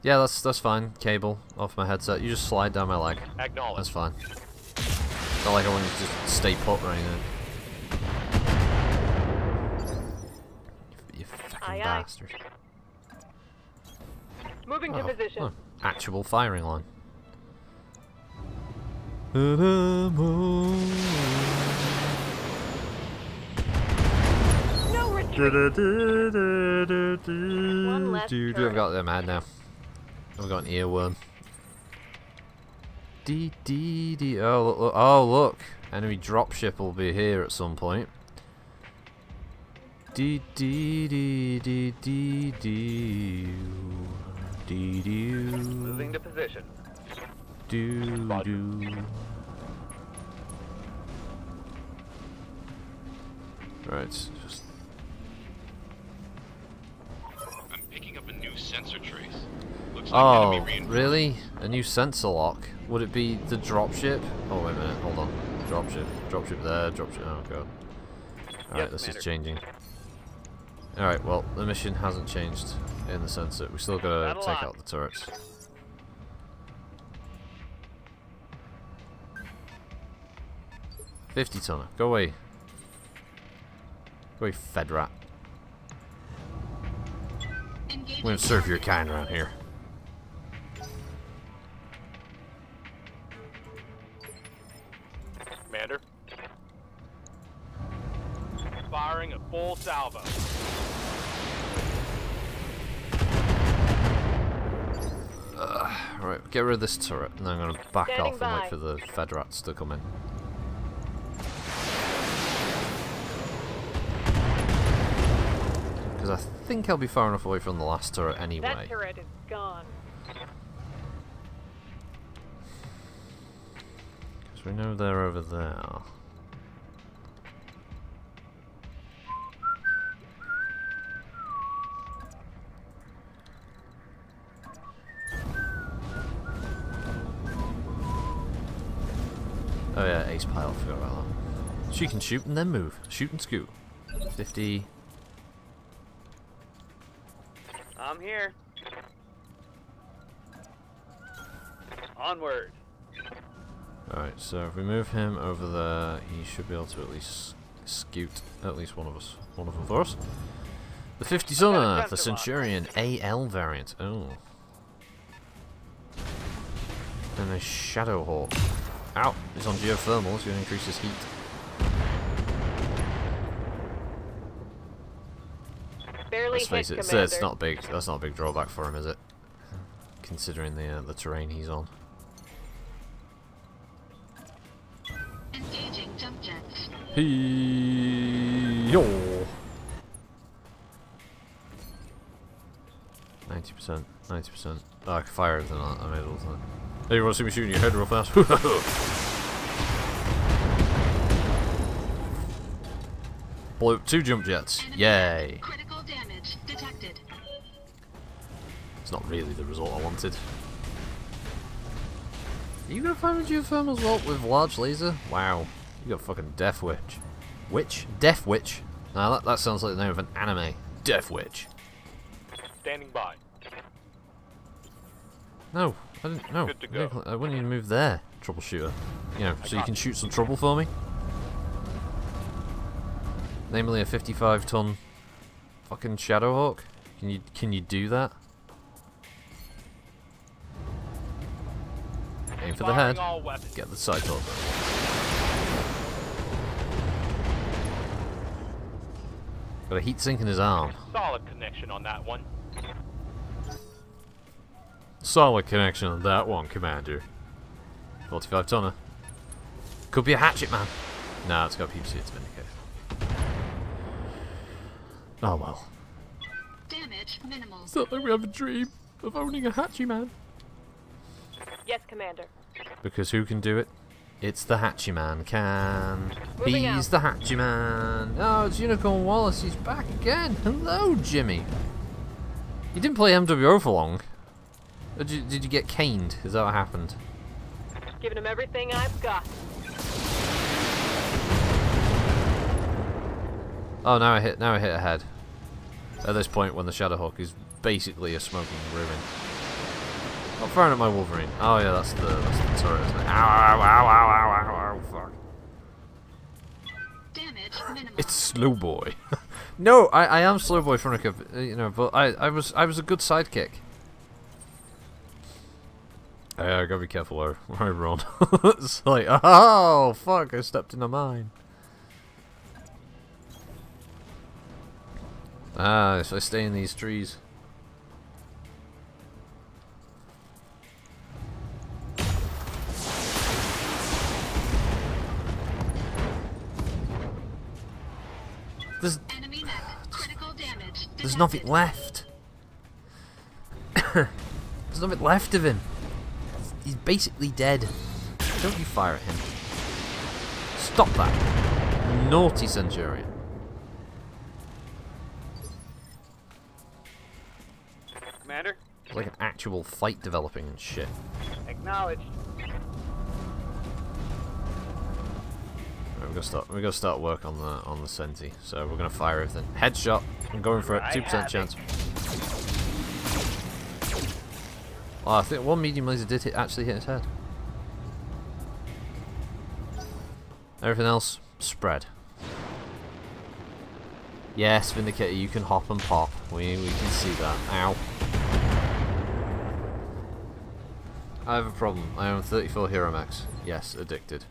Yeah, that's fine. Cable off my headset. You just slide down my leg. Acknowledge. That's fine. Not like I want you to just stay put or anything. You fucking Aye, aye. bastard. Moving to position. Oh, actual firing line. No retreat. One less I've turret. got them mad now. I've got an earworm. D. Oh look, look! Oh look! Enemy dropship will be here at some point. Moving to position. Right, just I'm picking up a new sensor trace. Looks like enemy reinforcements. really? A new sensor lock? Would it be the dropship? Oh wait a minute, hold on. Dropship there, dropship. Oh god. Alright, this is changing. Alright, well, the mission hasn't changed in the sense that we still gotta take out the turrets. $50 tonner. Go away. Go away, Fed rat. We don't serve your kind around here. Commander. Firing a full salvo. Right, get rid of this turret, and then I'm gonna back Standing off and by. wait for the Fed rats to come in. Because I think I'll be far enough away from the last turret anyway. That turret is gone. Because we know they're over there. Oh yeah, ace pile, forgot about that. She can shoot and then move. Shoot and scoot. 50. I'm here. Onward. Alright, so if we move him over there, he should be able to at least scoot at least one of us. One of them for us. The 50 Sunner, the Centurion AL variant. Oh. And a Shadow Hawk. Ow! He's on geothermal, it's going to increase his heat. Barely Let's face hit, it, Commander. it's not big. That's not a big drawback for him, is it? Considering the terrain he's on. Engaging jump jets. Yo. 90% 80%, 90%. Oh, I can fire everything on that. I made it all the time. Hey, you want to see me shooting your head real fast? Blew up 2 jump jets. Yay! Critical damage detected. It's not really the result I wanted. Are you gonna find a geothermal as well with large laser? Wow. You got fucking Death Witch. Witch? Death Witch? Now that sounds like the name of an anime. Death Witch. Standing by. No, I didn't. No, Good to go. I wouldn't even move there, troubleshooter. You know, so you can shoot some trouble for me. Namely, a 55-ton fucking Shadowhawk. Can you do that? Aim for the head. Get the sight over. Got a heat sink in his arm. Solid connection on that one. Solid connection on that one, Commander. 45 tonner. Could be a hatchet man. Nah, it's got PPC, it's vindicated. Oh well. Damage minimal. It's not like we have a dream of owning a hatchet man. Yes, Commander. Because who can do it? It's the hatchet man can. Moving He's out. the hatchet man. Oh, it's Unicorn Wallace. He's back again. Hello, Jimmy. You didn't play MWO for long. Or did you get caned? Is that what happened? Giving him everything I've got. Oh, now I hit a head. At this point, when the Shadowhawk is basically a smoking ruin. I'm firing at my Wolverine. Oh yeah, that's the turret, isn't it? Ow, ow, ow, ow, ow, ow, ow, fuck. Damage minimal. It's Slow Boy. No, I am Slow Boy Furnica, you know, but I was a good sidekick. I gotta be careful where I run. It's like, oh fuck, I stepped in a mine. Ah, so I stay in these trees. Enemy mech. Critical damage There's detected. nothing left. There's nothing left of him. He's basically dead. Don't you fire at him. Stop that. Naughty Centurion. Commander, It's like an actual fight developing and shit. acknowledged. Right, we're gonna start work on the Senti. So we're gonna fire everything. Headshot. I'm going for it. 2% chance. Oh, I think one medium laser did actually hit his head. Everything else, spread. Yes, Vindicator, you can hop and pop. We can see that. Ow. I have a problem. I own 34 Hero Mechs. Yes, addicted.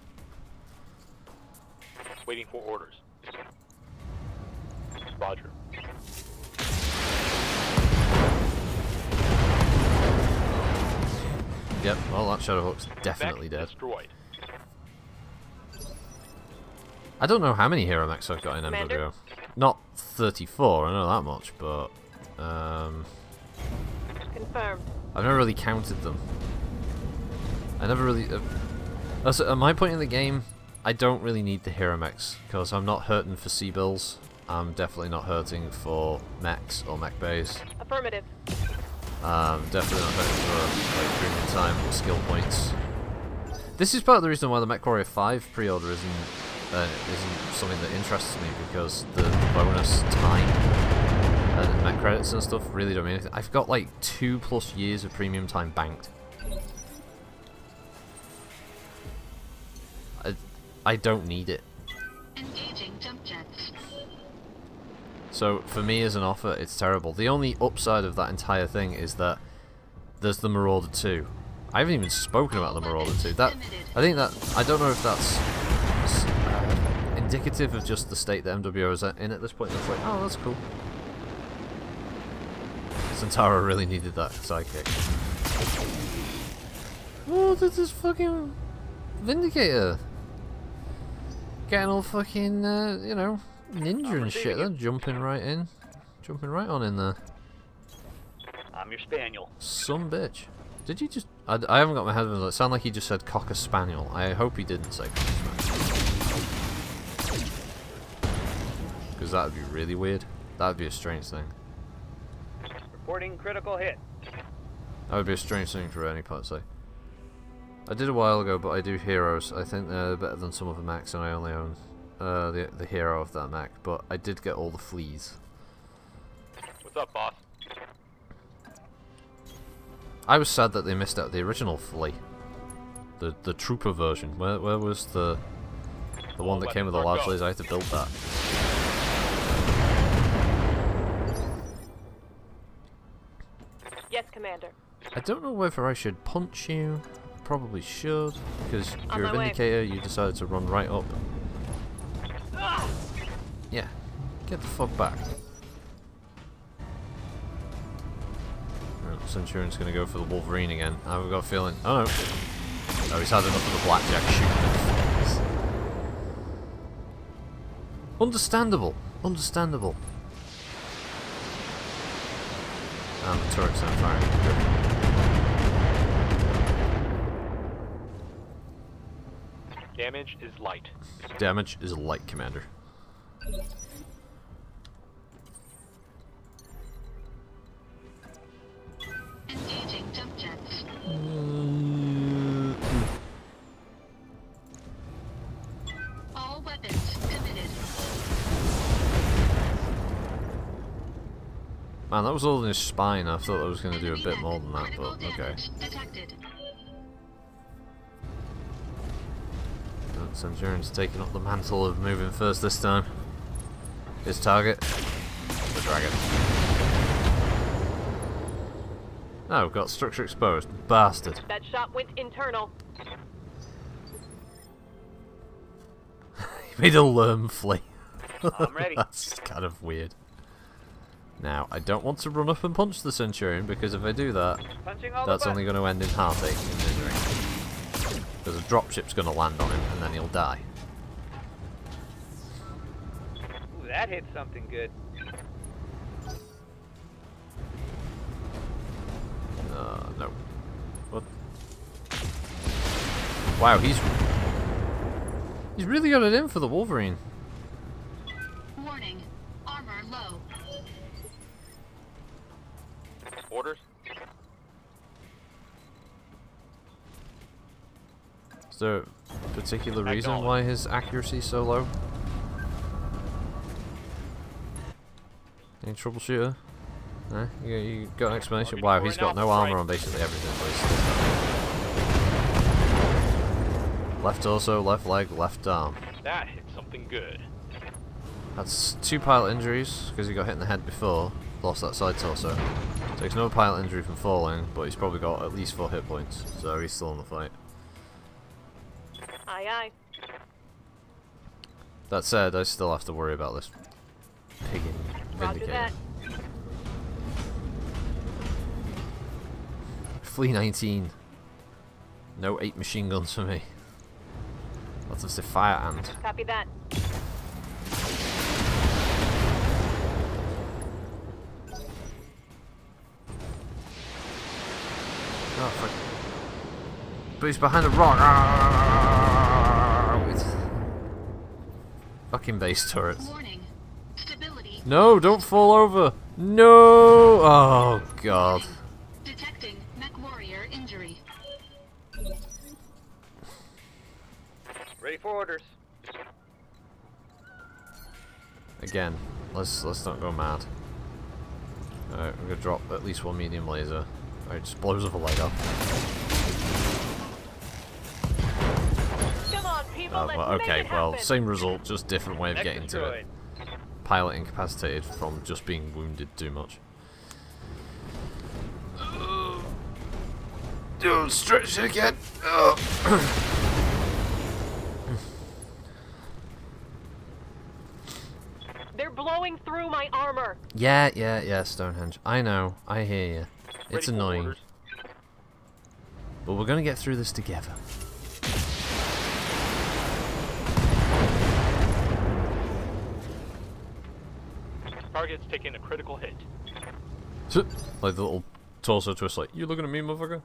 Waiting for orders. Roger. Yep, well that Shadowhawk's definitely Mech dead. Destroyed. I don't know how many Hero Mechs I've got in Commander? MWO. Not 34, I know that much, but Confirmed. I've never really counted them. I never really... at my point in the game, I don't really need the Hero Mechs, because I'm not hurting for C-bills. I'm definitely not hurting for mechs or mech bays. Affirmative. Definitely not hurting for like premium time or skill points. This is part of the reason why the MechWarrior 5 pre-order isn't something that interests me, because the bonus time and mech credits and stuff really don't mean anything. I've got like 2+ years of premium time banked. I don't need it. Engaging jump jets. So for me as an offer, it's terrible. The only upside of that entire thing is that there's the Marauder 2. I haven't even spoken about the Marauder 2. I don't know if that's indicative of just the state that MWO is in at this point. It's like, oh, that's cool. Centauro really needed that sidekick. Oh, this is fucking Vindicator. Getting all fucking, you know, ninja and shit. They're jumping right on in there. I'm I'm your spaniel. Some bitch. Did you just... I haven't got my headphones on. It sounded like he just said cocker spaniel. I hope he didn't say cocker spaniel. Because that would be really weird. That would be a strange thing. Reporting critical hit. That would be a strange thing for any part to say. I did a while ago, but I do heroes. I think they're better than some of the mechs, and I only own the hero of that mech. But I did get all the fleas. What's up, boss? I was sad that they missed out the original flea. The trooper version. Where was the one that came with the large lasers? I had to build that. Yes, Commander. I don't know whether I should punch you. Probably should, because On you're a my way. Vindicator, you decided to run right up. Yeah, get the fuck back. Right, Centurion's gonna go for the Wolverine again. I've got a feeling. Oh no. Oh, he's had enough of the blackjack shooting. Understandable. Understandable. And the turret's now firing. Good. Damage is light. Damage is light, Commander. Engaging jump jets. All weapons committed. Man, that was all in his spine. I thought I was going to do a bit Enemy more than that, critical but okay. damage detected. Centurion's taking up the mantle of moving first this time. His target, the dragon. Oh, got structure exposed. Bastard. That shot went internal. He made a worm flee. I'm ready. That's kind of weird. Now, I don't want to run up and punch the Centurion, because if I do that, Punching all that's the only going to end in heartache and misery. Because a dropship's going to land on him, and then he'll die. Ooh, that hit something good. No. What? Wow, he's really got it in for the Wolverine. Warning. Armor low. Orders? Is there a particular reason why his accuracy is so low? Any troubleshooter? No? You got an explanation? Wow, he's got no armor on basically everything. Left torso, left leg, left arm. That hit something good. That's 2 pilot injuries because he got hit in the head before. Lost that side torso. Takes no pilot injury from falling, but he's probably got at least 4 hit points, so he's still in the fight. Aye, aye. That said, I still have to worry about this pigging Roger Vindicator. that. Flea 19. No 8 machine guns for me. Lots of the fire ant. Copy that. Oh, fuck. But he's behind a rock. Ah, with fucking base turrets. Warning. Stability. No, don't fall over. No. Oh god. Detecting mech warrior injury. Ready for orders. Again, let's not go mad. Alright, we're gonna drop at least 1 medium laser. Alright, just blows off a leg off. Come on, people. Oh, let's well, make okay, it well, happen. same result, just different way of Mech getting to destroyed. it. Pilot incapacitated from just being wounded too much. Don't stretch it again. They're blowing through my armor. Yeah, Stonehenge. I know, I hear you. It's Ready for annoying. orders. But we're gonna get through this together. Target's taking a critical hit. Like the little torso twist like, you looking at me, motherfucker?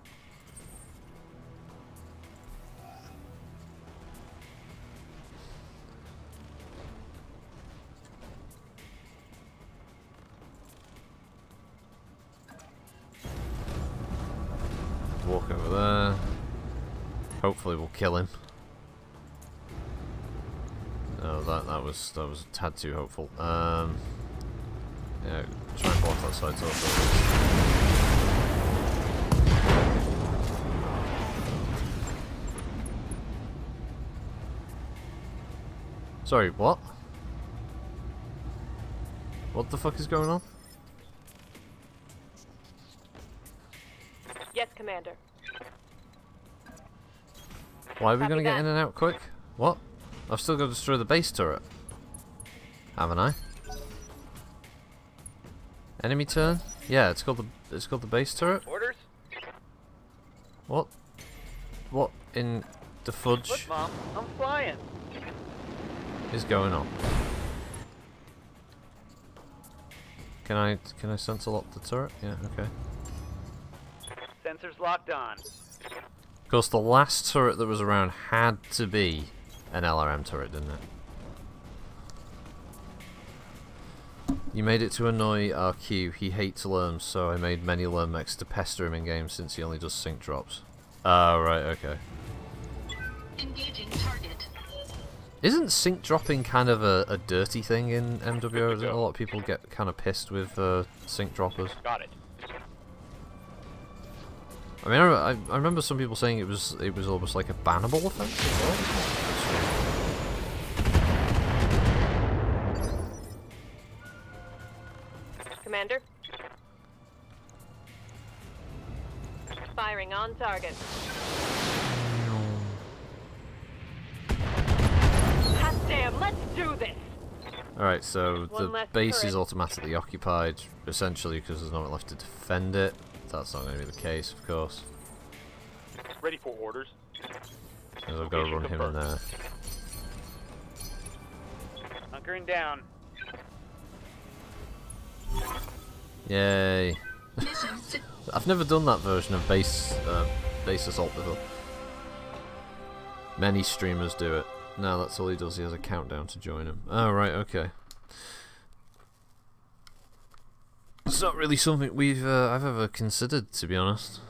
Walk over there. Hopefully we'll kill him. Oh, that was a tad too hopeful. Yeah, try and block that side torso. Sorry, what? What the fuck is going on? Yes, Commander. Why are we Copy gonna get that. in and out quick? What? I've still got to destroy the base turret. Haven't I? Enemy turn? Yeah, it's called the base turret. Orders? What? What in the fudge Look, Mom, I'm flying. is going on? Can I sensor lock the turret? Yeah, okay. Sensors locked on. Of course, the last turret that was around had to be an LRM turret, didn't it? You made it to annoy RQ. He hates lerms, so I made many lerm mechs to pester him in game since he only does sync drops. Oh, right, okay. Engaging target. Isn't sync dropping kind of a dirty thing in MWO? Isn't a lot of people get kind of pissed with sync droppers? Got it. I mean, I remember some people saying it was almost like a bannable offense as well. Commander. Firing on target. Hot damn, let's do this! Alright, so One the less base turret. is automatically occupied, essentially because there's no one left to defend it. That's not going to be the case, of course. Ready for orders. Because I've got to run him in there. Hunkering down. Yay! Mission I've never done that version of base assault before. Many streamers do it. No, that's all he does. He has a countdown to join him. Oh, right, okay. It's not really something I've ever considered, to be honest.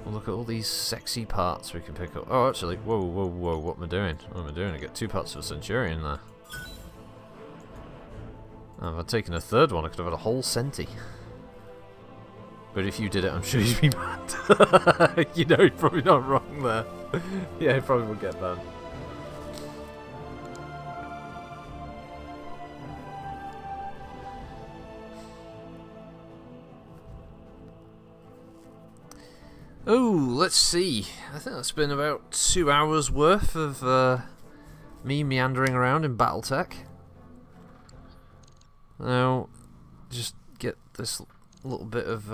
Well, look at all these sexy parts we can pick up. Oh, actually, whoa, whoa, whoa, what am I doing? What am I doing? I get 2 parts of a Centurion there. Oh, if I'd taken a third one, I could have had a whole Centi. But if you did it, I'm sure you'd be mad. You know, you're probably not wrong there. Yeah, he probably would get banned. Oh, let's see. I think that's been about 2 hours worth of me meandering around in Battletech. Now, just get this little bit of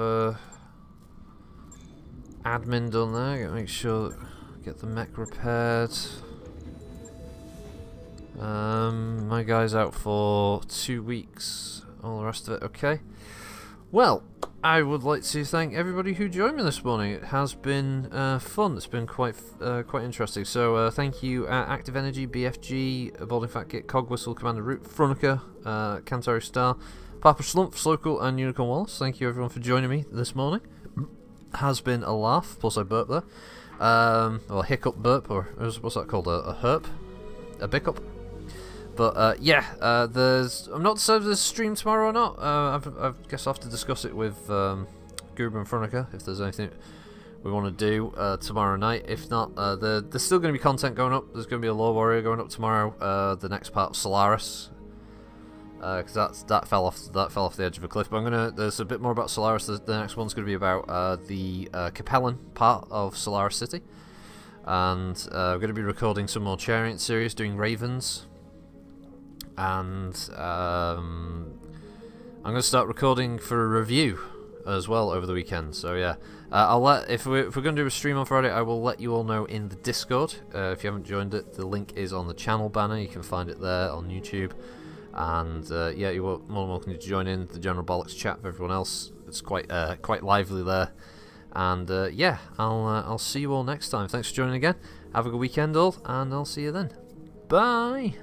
admin done there. Gotta make sure that get the mech repaired. My guy's out for 2 weeks. All the rest of it, okay. Well, I would like to thank everybody who joined me this morning. It has been fun. It's been quite interesting. So thank you, Active Energy, BFG, Balding Fat Git, Cogwhistle, Commander Root, Frunica, Cantari Star, Papa Slump, Slocal, and Unicorn Wallace. Thank you everyone for joining me this morning. Has been a laugh. Plus I burped there. Or hiccup burp, or what's that called? A herp? A biccup? But yeah, I'm not sure if there's a stream tomorrow or not. I guess I'll have to discuss it with Goober and Frunica if there's anything we want to do tomorrow night. If not, there's still going to be content going up. There's going to be a Law Warrior going up tomorrow. The next part of Solaris, because that fell off the edge of a cliff. But there's a bit more about Solaris. The next one's going to be about the Capellan part of Solaris City, and we're going to be recording some more Chariot series, doing Ravens. And I'm going to start recording for a review as well over the weekend. So yeah, I'll let if we're going to do a stream on Friday, I will let you all know in the Discord. If you haven't joined it, the link is on the channel banner. You can find it there on YouTube. And yeah, you're more than welcome to join in the general bollocks chat with everyone else. It's quite lively there. And yeah, I'll see you all next time. Thanks for joining again. Have a good weekend all, and I'll see you then. Bye.